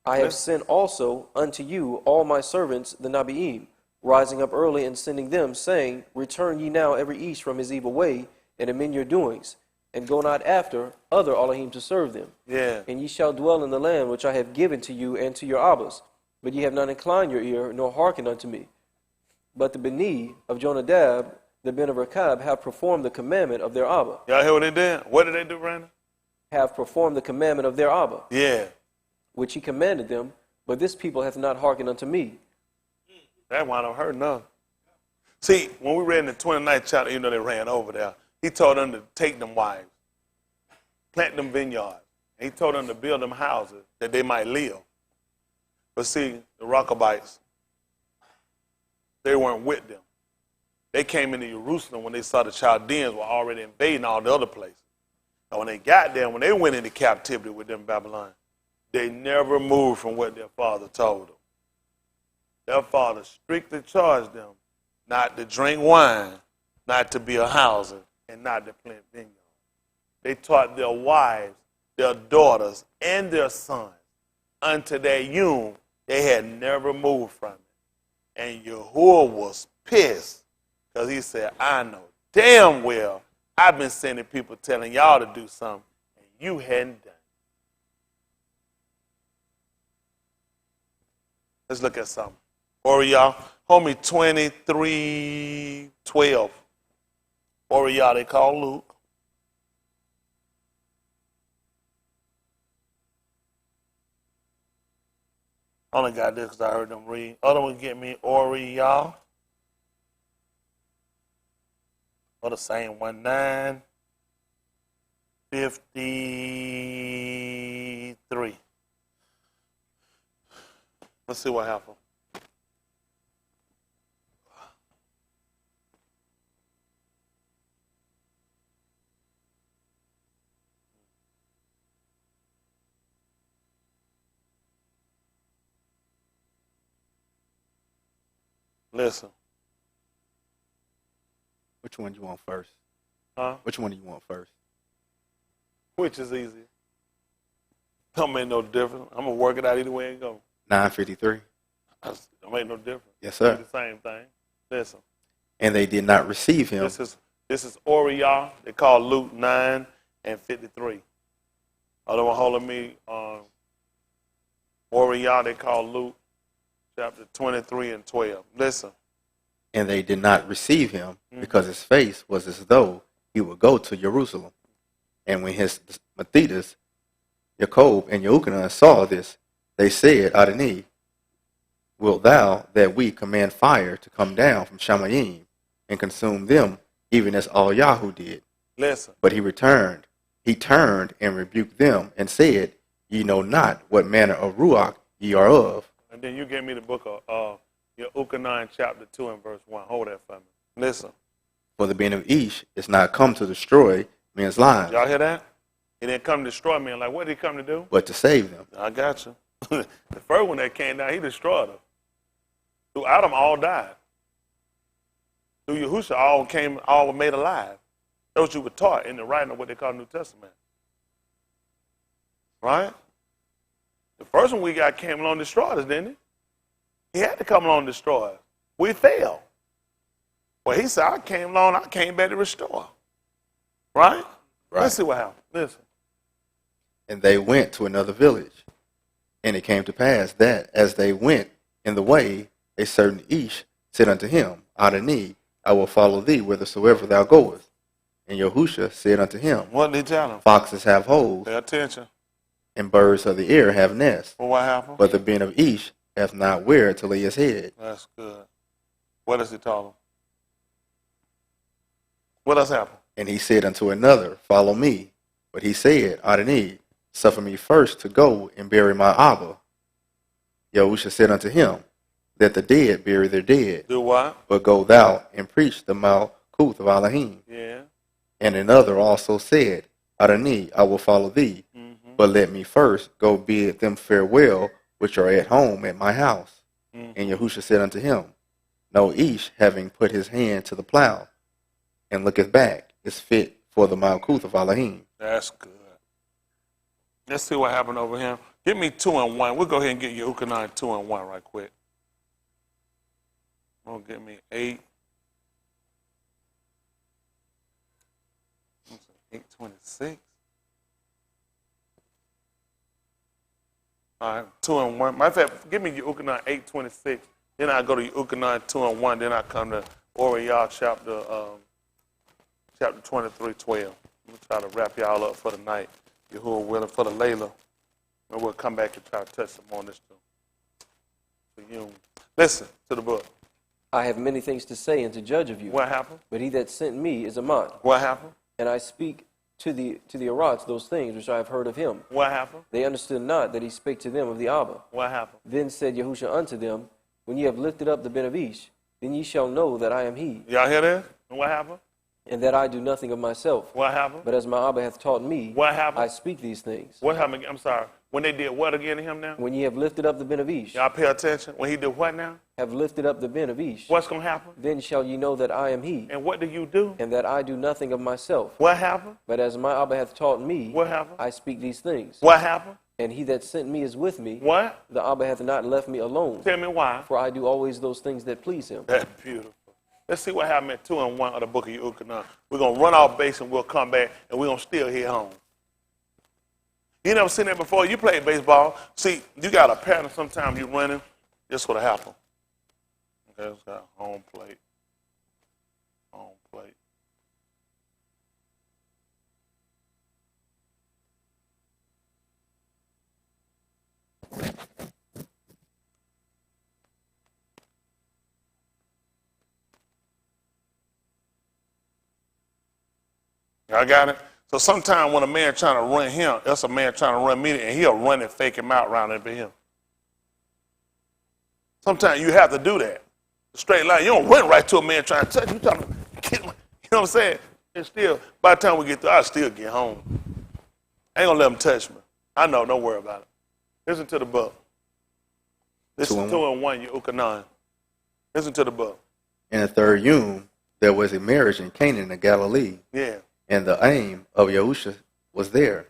S4: I have sent also unto you all my servants, the Nabiim, rising up early and sending them, saying, Return ye now every east from his evil way, and amend your doings, and go not after other Alahym to serve them.
S1: Yeah.
S4: And ye shall dwell in the land which I have given to you and to your Abbas, but ye have not inclined your ear, nor hearkened unto me. But the Beni of Jonadab, the ben of Rechab, have performed the commandment of their Abba.
S1: Y'all hear what they did? What did they do, Brandon?
S4: Have performed the commandment of their Abba,
S1: Yeah.
S4: which he commanded them, but this people hath not hearkened unto me.
S1: That why I don't hurt none. See, when we read in the 29th chapter, you know they ran over there. He told them to take them wives, plant them vineyards. And he told them to build them houses that they might live. But see, the Rechabites, they weren't with them. They came into Jerusalem when they saw the Chaldeans were already invading all the other places. And when they got there, when they went into captivity with them Babylon, they never moved from what their father told them. Their father strictly charged them not to drink wine, not to build houses, and not to plant vineyards. They taught their wives, their daughters, and their sons unto their yom they had never moved from it. And Yahuwah was pissed because he said, I know damn well I've been sending people telling y'all to do something, and you hadn't done it. Let's look at something. Oriel, hold me 23:12. Oriel, they call Luke. I only got this because I heard them read. Other one get me Oriel. Or the same one, 9:53. Let's see what happened. Listen.
S3: Which one do you want first?
S1: Huh?
S3: Which one do you want first?
S1: Which is easier? Don't make no difference. I'm going to work it out either way it goes.
S3: 9:53.
S1: Don't make no difference.
S3: Yes, sir.
S1: It's the same thing. Listen.
S3: And they did not receive him.
S1: This is Oriel. They call Luke 9:53. Other one holding me Oriel, they call Luke chapter 23:12. Listen.
S3: And they did not receive him because his face was as though he would go to Jerusalem. And when his Methidas, Jacob, and Yehuchanan saw this, they said, Adonai, wilt thou that we command fire to come down from Shamayim and consume them, even as all Yahoo did.
S1: Listen.
S3: But he turned and rebuked them, and said, Ye know not what manner of Ruach ye are of.
S1: And then you gave me the book of Yahusha chapter 2 and verse 1. Hold that for me. Listen.
S3: For the Ben of Ish is not come to destroy men's lives,
S1: Y'all hear that? He didn't come to destroy men. Like, what did he come to do?
S3: but to save them.
S1: I got you. The first one that came down, he destroyed them. Through Adam, all died. Through Yahusha, all were made alive. Those you were taught in the writing of what they call New Testament. Right? The first one we got came along and destroyed us, didn't he? He had to come along and destroy us. We failed. Well, he said, I came back to restore. Right? Let's see what happened. Listen.
S3: And they went to another village. And it came to pass that, as they went in the way, a certain Ish said unto him, Adonai, I will follow thee whithersoever thou goest. And Yahusha said unto him,
S1: What did he tell him?
S3: Foxes have holes,
S1: Pay attention.
S3: and birds of the air have nests,
S1: Well, what happened?
S3: but the Ben of Ish hath not where to lay his head.
S1: That's good. What does he tell him? What else happened?
S3: And he said unto another, Follow me. But he said, Adonai, suffer me first to go and bury my Abba. Yahusha said unto him, Let the dead bury their dead,
S1: Do what?
S3: but go thou and preach the Malkuth of Alahym.
S1: Yeah.
S3: And another also said, Adonai, I will follow thee, but let me first go bid them farewell which are at home at my house. And Yahusha said unto him, No Ish, having put his hand to the plow, and looketh back, is fit for the Malkuth of Alahym.
S1: That's good. Let's see what happened over here. Give me 2 and 1. We'll go ahead and get Yahusha 2 and 1 right quick. Oh, give me 8. 8:26. All right, 2 and 1. Matter of fact, give me Yahusha 8:26. Then I go to Yahusha 2 and 1. Then I come to Oriyah chapter 23:12. We'll try to wrap y'all up for the night. Yahuwah willing, for the Layla. And we'll come back and try to touch some on this too. For you. Listen to the book.
S4: I have many things to say and to judge of you.
S1: What happened?
S4: But he that sent me is Aman.
S1: What happened?
S4: And I speak to the Arats those things which I have heard of him.
S1: What happened?
S4: They understood not that he spake to them of the Abba.
S1: What happened?
S4: Then said Yahusha unto them, When ye have lifted up the Ben of Ish, then ye shall know that I am he,
S1: Y'all hear this? And what happened?
S4: and that I do nothing of myself.
S1: What happened?
S4: But as my Abba hath taught me,
S1: What happened?
S4: I speak these things.
S1: What happened? I'm sorry. When they did what again to him now?
S4: When ye have lifted up the Ben of Ish,
S1: Y'all pay attention. When he did what now?
S4: have lifted up the Ben of Ish,
S1: What's going to happen?
S4: then shall ye know that I am he,
S1: And what do you do?
S4: and that I do nothing of myself.
S1: What happened?
S4: But as my Abba hath taught me,
S1: What happened?
S4: I speak these things.
S1: What happened?
S4: And he that sent me is with me.
S1: What?
S4: The Abba hath not left me alone,
S1: Tell me why.
S4: for I do always those things that please him.
S1: That's beautiful. Let's see what happened at 2 and 1 of the book of Yahusha. We're going to run off base and we'll come back and we're going to still hit home. You never seen that before? You played baseball. See, you got a pattern sometimes you're running. This what happened. Okay, it's got home plate. Home plate. Y'all got it? So sometimes when a man trying to run him, that's a man trying to run me, and he'll run and fake him out round into him. Sometimes you have to do that. The straight line. You don't run right to a man trying to touch you. Trying to get him, you know what I'm saying? And still, by the time we get through, I'll still get home. I ain't going to let him touch me. I know, don't worry about it. Listen to the book. Listen 2 and 1, Yahusha. Listen to the book.
S3: In the third Yom, there was a marriage in Canaan of Galilee.
S1: Yeah.
S3: And the aim of Yahusha was there.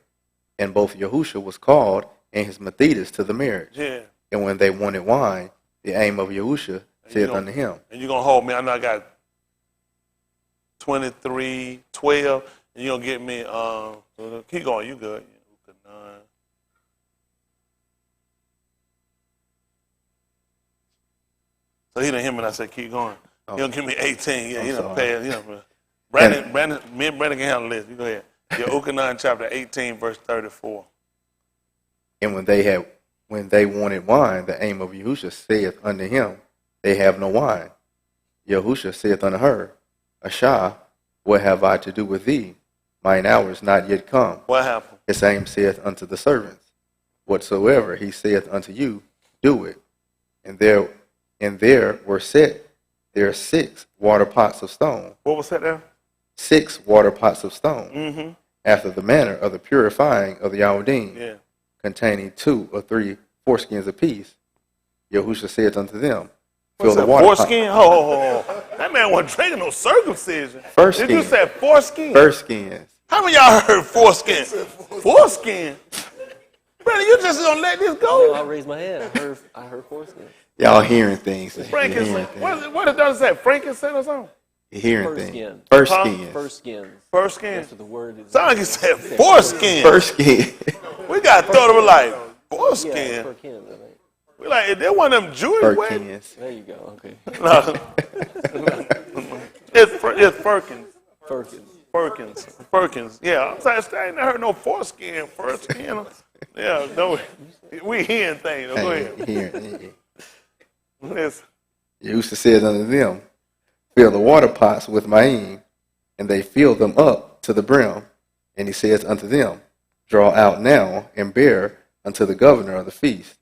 S3: And both Yahusha was called and his Methodist to the marriage.
S1: Yeah.
S3: And when they wanted wine, the aim of Yahusha said unto him,
S1: And you're going to hold me. I know I got 23:12. And you're going to get me, keep going. You good. So he didn't hear me and I said, keep going.
S3: Oh.
S1: He don't give me 18. Yeah,
S3: I'm
S1: you know,
S3: sorry.
S1: pay, you know. Brandon, me and Brandon can handle this. You go ahead. Yahusha chapter 18, verse 34.
S3: And when they wanted wine, the aim of Yahusha saith unto him, They have no wine. Yahusha saith unto her, Ashah, What have I to do with thee? Mine hour is not yet come.
S1: What happened?
S3: The same saith unto the servants, whatsoever he saith unto you, do it. And there were set there 6 water pots of stone.
S1: What was that there?
S3: 6 water pots of stone,
S1: Mm-hmm.
S3: after the manner of the purifying of the Yahudim,
S1: Yeah.
S3: containing 2 or 3 foreskins apiece. Yahusha saith unto them,
S1: What's
S3: fill the
S1: that,
S3: water pot.
S1: foreskin? Oh. That man wasn't drinking no circumcision.
S3: Foreskin.
S1: Did you say foreskin?
S3: Foreskins.
S1: How many of y'all heard foreskin? Foreskin? Brother, you just gonna let this
S4: No,
S1: go?
S4: I raised my hand. I heard foreskin.
S3: Y'all hearing things. You're hearing
S1: Frankincense.
S3: things.
S1: What did that say? Frankincense or something?
S3: You're hearing
S4: Foreskin.
S3: things. Foreskins.
S4: Foreskins.
S1: Foreskin.
S4: That's what the word is.
S1: Sound like you said foreskin.
S3: Foreskin.
S1: We got thought of it like
S4: Yeah,
S1: foreskin.
S4: foreskin, I think.
S1: We like, is that one of them Jewish weddings?
S3: Firkins.
S4: There you go. Okay.
S1: No. It's Firkins.
S4: Firkins.
S1: Firkins. Yeah, I ain't never heard no foreskin. Foreskin. Yeah, no, we hearing things. Go ahead.
S3: Hearing.
S1: Listen.
S3: Yahusha said unto them, fill the water pots with ma'im, and they filled them up to the brim. And he says unto them, draw out now and bear unto the governor of the feast.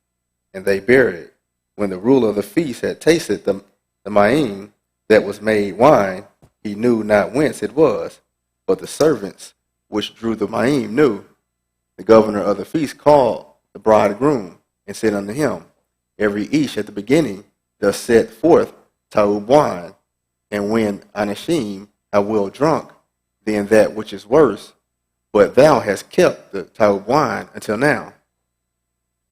S3: And they bare it. When the ruler of the feast had tasted the ma'im that was made wine, he knew not whence it was, but the servants which drew the ma'im knew. The governor of the feast called the bridegroom and said unto him, every each at the beginning does set forth taub wine, and when Anashim have well drunk, then that which is worse, but thou hast kept the taub wine until now.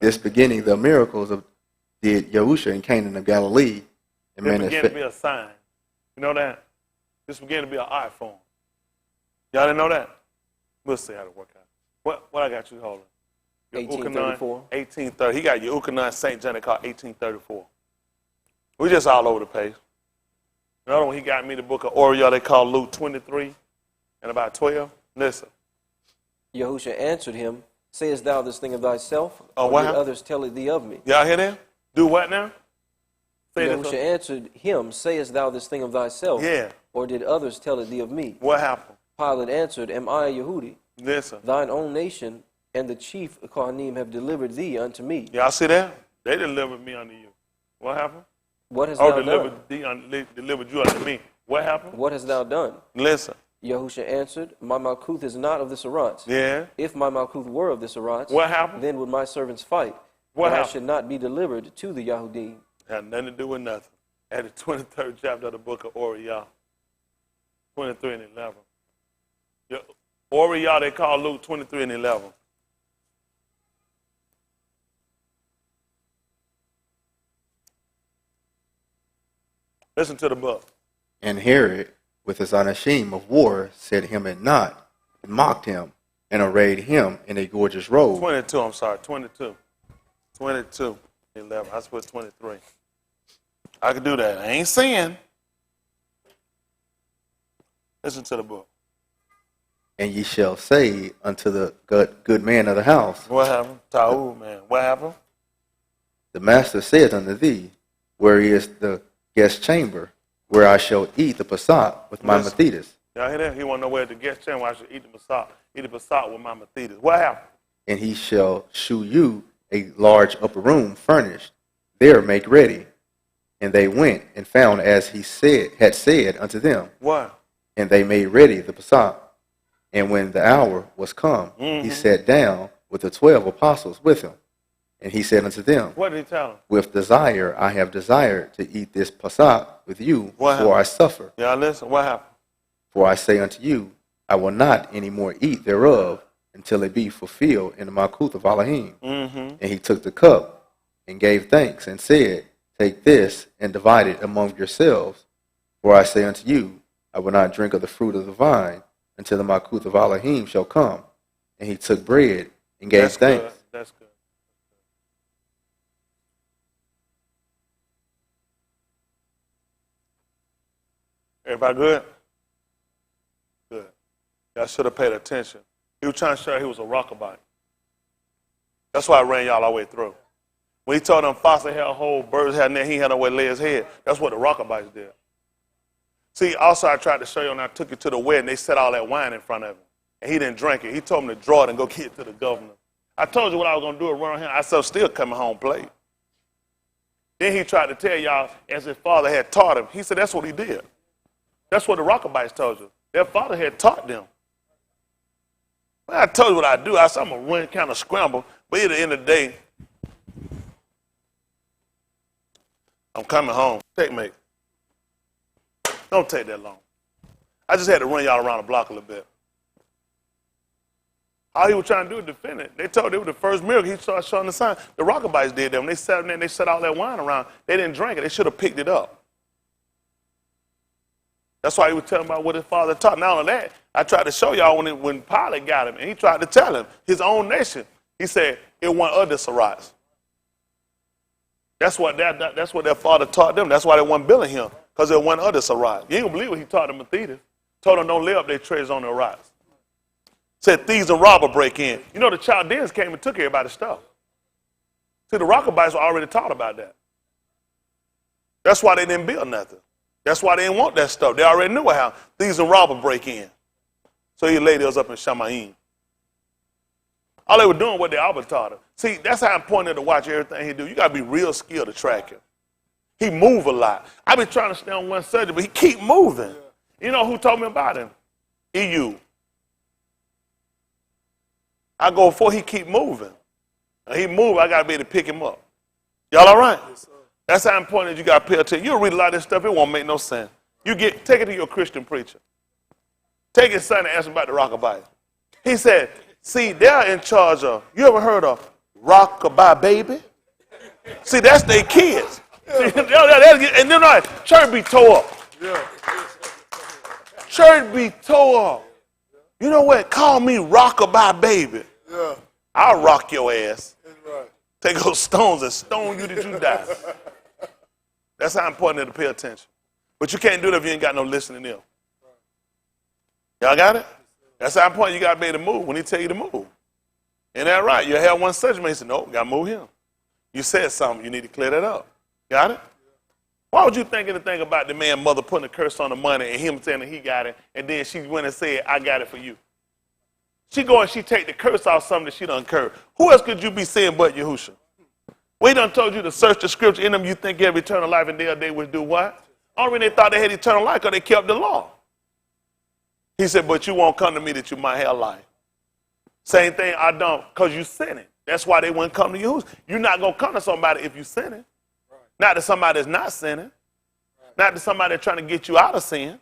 S3: This beginning the miracles of did Yahusha in Canaan of Galilee, and
S1: This began to be a sign. You know that? This began to be an art form. Y'all didn't know that? We'll see how it work out. What I got you holding? Your
S4: 1834.
S1: 1830. He got your Ukanon St. John, they call 1834. We just all over the place. Another one, he got me the book of Oriel, they call Luke 23 and about 12. Listen.
S4: Yahusha answered him, sayest thou this thing of thyself,
S1: Oh,
S4: or
S1: what
S4: did
S1: happened?
S4: others tell it thee of me?
S1: Y'all hear that? Do what now? Say
S4: Yahusha
S1: this.
S4: answered him, sayest thou this thing of thyself,
S1: Yeah.
S4: or did others tell it thee of me?
S1: What happened?
S4: Pilate answered, am I a Yehudi?
S1: Listen.
S4: Thine own nation and the chief Kohanim have delivered thee unto me.
S1: Y'all see that? They delivered me unto you. What happened?
S4: What hast
S1: Oh,
S4: thou done?
S1: delivered you unto me. What happened?
S4: What hast thou done?
S1: Listen.
S4: Yahusha answered, my malkuth is not of this Aratz.
S1: Yeah.
S4: If my malkuth were of this Aratz,
S1: What happened?
S4: then would my servants fight.
S1: What
S4: but I
S1: happened?
S4: should not be delivered to the Yahudim.
S1: Had nothing to do with nothing. At the 23rd chapter of the book of Oriel. 23 and 11. Oriel, they call Luke 23 and 11. Listen to the book.
S3: And Herod, with his anashim of war, set him at naught, and mocked him, and arrayed him in a gorgeous robe.
S1: 22, I'm sorry, 22. 22, 11. I put 23. I could do that. I ain't saying. Listen to the book.
S3: And ye shall say unto the good man of the house,
S1: What happened? Tahu, man. What happened?
S3: the master saith unto thee, where is the guest chamber, where I shall eat the Passat with my
S1: Listen.
S3: Mathetas?
S1: Y'all hear that? He want to know where the guest chamber I should eat the Passat with my Mathetas. What happened?
S3: And he shall shew you a large upper room furnished. There make ready. And they went and found as he had said unto them.
S1: What?
S3: And they made ready the Passat. And when the hour was come, he sat down with the 12 apostles with him. And he said unto them,
S1: What did he tell him?
S3: with desire I have desired to eat this Passat with you
S1: What
S3: before I suffer.
S1: Y'all listen. What happened?
S3: For I say unto you, I will not any more eat thereof until it be fulfilled in the Malkuth of Alahym.
S1: Mm-hmm.
S3: And he took the cup and gave thanks and said, take this and divide it among yourselves. For I say unto you, I will not drink of the fruit of the vine until the Malkuth of Alahym shall come. And he took bread and gave
S1: That's
S3: thanks.
S1: good. That's good. Everybody good? Good. Y'all should have paid attention. He was trying to show he was a Rechabite. That's why I ran y'all all the way through. When he told them foxes had a whole, birds had a net, he had no way to lay his head. That's what the Rechabites did. See, also I tried to show you when I took you to the wedding, they set all that wine in front of him. And he didn't drink it. He told me to draw it and go get it to the governor. I told you what I was going to do around him. I said, I'm still coming home plate. Then he tried to tell y'all, as his father had taught him. He said that's what he did. That's what the Rechabites told you. Their father had taught them. Well, I told you what I do. I said I'm going to run, kind of scramble. But at the end of the day, I'm coming home. Checkmate. Don't take that long. I just had to run y'all around the block a little bit. All he was trying to do is defend it. They told it was the first miracle. He started showing the sign. The Rechabites did that. When they sat there and they set all that wine around, they didn't drink it. They should have picked it up. That's why he was telling about what his father taught. Not only that, I tried to show y'all when Pilate got him, and he tried to tell him, his own nation, he said, it wasn't other Sirachs. That's what their father taught them. That's why they weren't billing him, because there wasn't other Sirachs. You ain't gonna believe what he taught them in theaters. Told them don't lay up their treasures on their rocks. Said thieves and robbers break in. You know, the Chaldeans came and took everybody's stuff. See, the Rechabites were already taught about that. That's why they didn't build nothing. That's why they didn't want that stuff. They already knew how thieves and robbers break in. So he laid those up in Shamayim. All they were doing what they always taught him. See, that's how important it is to watch everything he do. You got to be real skilled to track him. He move a lot. I've been trying to stay on one subject, but he keep moving. You know who told me about him? EU. I go before he keep moving. When he move, I got to be able to pick him up. Y'all all right? Yes, sir. That's how important you got to pay attention. You'll read a lot of this stuff, it won't make no sense. Take it to your Christian preacher. Take his son and ask him about the Rechabite. He said, see, they're in charge of, you ever heard of Rockabye Baby? See, that's their kids. See, and then church be tore up. Yeah. Church be tore up. You know what? Call me Rockabye Baby. Yeah. I'll rock your ass. Right. Take those stones and stone you that you die. That's how important it is to pay attention. But you can't do it if you ain't got no listening ear. Y'all got it? That's how important you got to be able to move when he tell you to move. Ain't that right? You have one judgment. He said, no, got to move him. You said something. You need to clear that up. Got it? Why would you think anything about the man mother putting a curse on the money and him saying that he got it, and then she went and said, I got it for you? She go and she take the curse off something that she done incurred. Who else could you be saying but Yahusha? We done told you to search the scripture. In them you think you have eternal life, and they would do what? Only reason they thought they had eternal life because they kept the law. He said, but you won't come to me that you might have life. Same thing, I don't, because you sinning. That's why they wouldn't come to you. You're not going to come to somebody if you're sinning. Right. Not to somebody that's not sinning. Right. Not to somebody that's trying to get you out of sin. Right.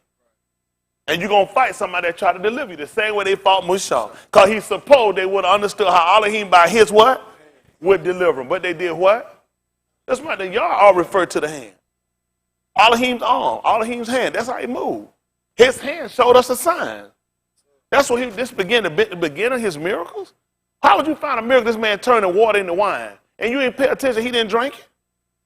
S1: And you're going to fight somebody that try to deliver you. The same way they fought Mushah. Because he supposed they would have understood how Alahym by his what? Would deliver them. But they did what? That's why y'all all refer to the hand. Alahym's arm. Alahym's hand. That's how he moved. His hand showed us a sign. That's what the beginning of his miracles. How would you find a miracle this man turning water into wine? And you didn't pay attention, he didn't drink it?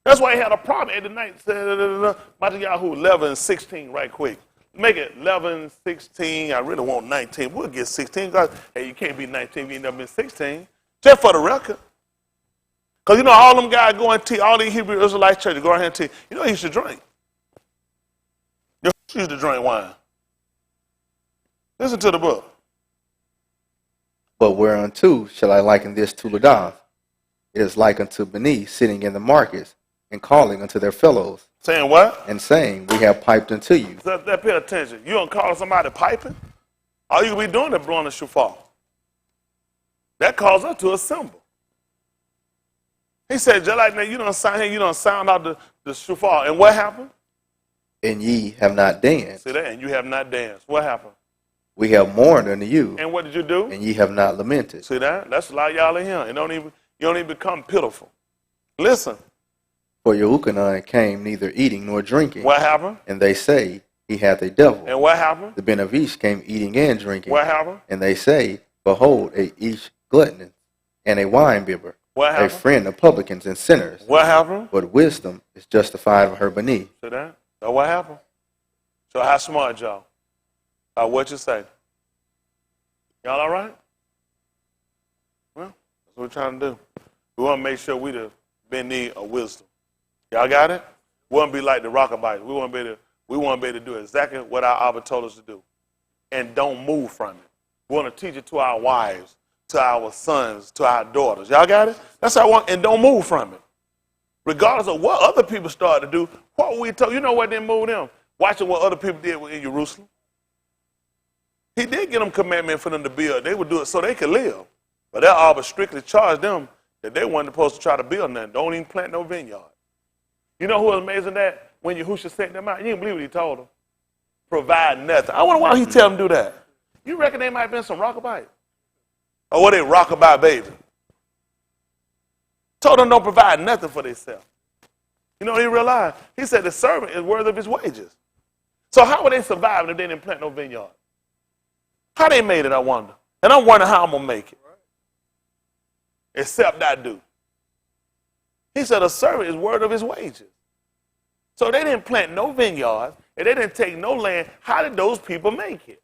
S1: That's why he had a problem at the night. Yahoo 11:16 right quick. Make it 11:16. I really want 19. We'll get 16 because, hey, you can't be 19 if you ain't never been 16. Just for the record. Because, you know, all them guys go and teach, all these Hebrew Israelite churches go around here and teach, you know he used to drink. He used to drink wine. Listen to the book.
S3: But whereunto shall I liken this to Ladath? It is like unto Beni sitting in the markets and calling unto their fellows.
S1: Saying what?
S3: And saying, we have piped unto you.
S1: So pay attention. You don't call somebody piping? All you can be doing is blowing the shofar. That calls us to a symbol. He said, just like that, you don't sound out the shofar. And what happened?
S3: And ye have not danced.
S1: See that? And you have not danced. What happened?
S3: We have mourned unto you.
S1: And what did you do?
S3: And ye have not lamented.
S1: See that? That's like y'all in him. You don't even become pitiful. Listen.
S3: For Yehukanan came neither eating nor drinking.
S1: What happened?
S3: And they say, he hath a devil.
S1: And what happened?
S3: The Ben of Ish came eating and drinking.
S1: What happened?
S3: And they say, behold, a Ish glutton and a wine bibber.
S1: What happened?
S3: A friend of publicans and sinners.
S1: What happened?
S3: But wisdom is justified of her beneath.
S1: See that? So what happened? So how smart y'all? What you say? Y'all all right? Well, that's what we're trying to do. We want to make sure we the Ben need of wisdom. Y'all got it? We want to be like the Rechabites. We want to be able to We want to be able to do exactly what our Abba told us to do and don't move from it. We want to teach it to our wives, to our sons, to our daughters. Y'all got it? That's how I want, and don't move from it. Regardless of what other people started to do, what were we told? You know what didn't move them? Watching what other people did in Jerusalem. He did give them commandment for them to build. They would do it so they could live. But that Abba strictly charged them that they weren't supposed to try to build nothing. Don't even plant no vineyard. You know who was amazing that? When Yahusha sent them out, you didn't believe what he told them. Provide nothing. I wonder why he tell them to do that. You reckon they might have been some rockabite? Or were they rockabye baby? Told them don't provide nothing for themselves. You know what he realized? He said the servant is worthy of his wages. So how would they survive if they didn't plant no vineyard? How they made it, I wonder. And I'm wondering how I'm going to make it. Except I do. He said a servant is worthy of his wages. So they didn't plant no vineyards, and they didn't take no land. How did those people make it?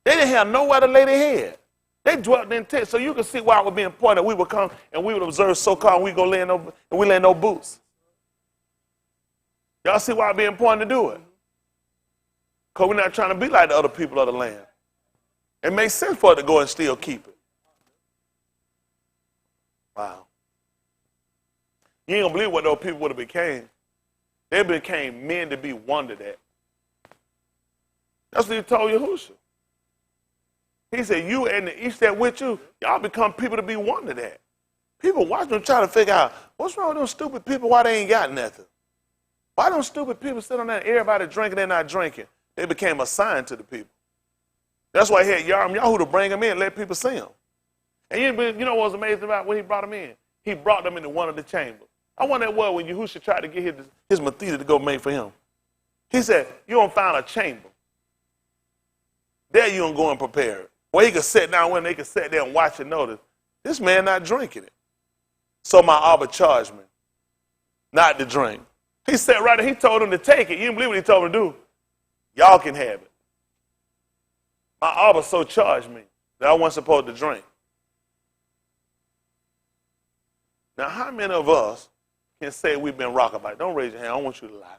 S1: They didn't have nowhere to lay their head. They dwelt in tents. So you can see why it would be important that we would come and we would observe so-called and we go lay in no, and we lay in no boots. Y'all see why it would be important to do it? Because we're not trying to be like the other people of the land. It makes sense for it to go and still keep it. Wow. You ain't gonna believe what those people would have became. They became men to be wondered at. That's what he told Yahusha. He said, you and the East that with you, y'all become people to be wondered at. People watch them trying to figure out, what's wrong with them stupid people, why they ain't got nothing? Why don't stupid people sit on there, everybody drinking, they're not drinking? They became a sign to the people. That's why he had Yahu to bring them in, let people see them. And you know what was amazing about when he brought them in? He brought them into one of the chambers. I wonder what when Yahusha tried to get his Mathita to go make for him. He said, you don't find a chamber. There you don't go and prepare it. Where he could sit down when they could sit there and watch and notice, this man not drinking it. So my Abba charged me not to drink. He said right there, he told him to take it. You didn't believe what he told him to do. Y'all can have it. My Abba so charged me that I wasn't supposed to drink. Now, how many of us can say we've been rockabite? Don't raise your hand. I don't want you to lie.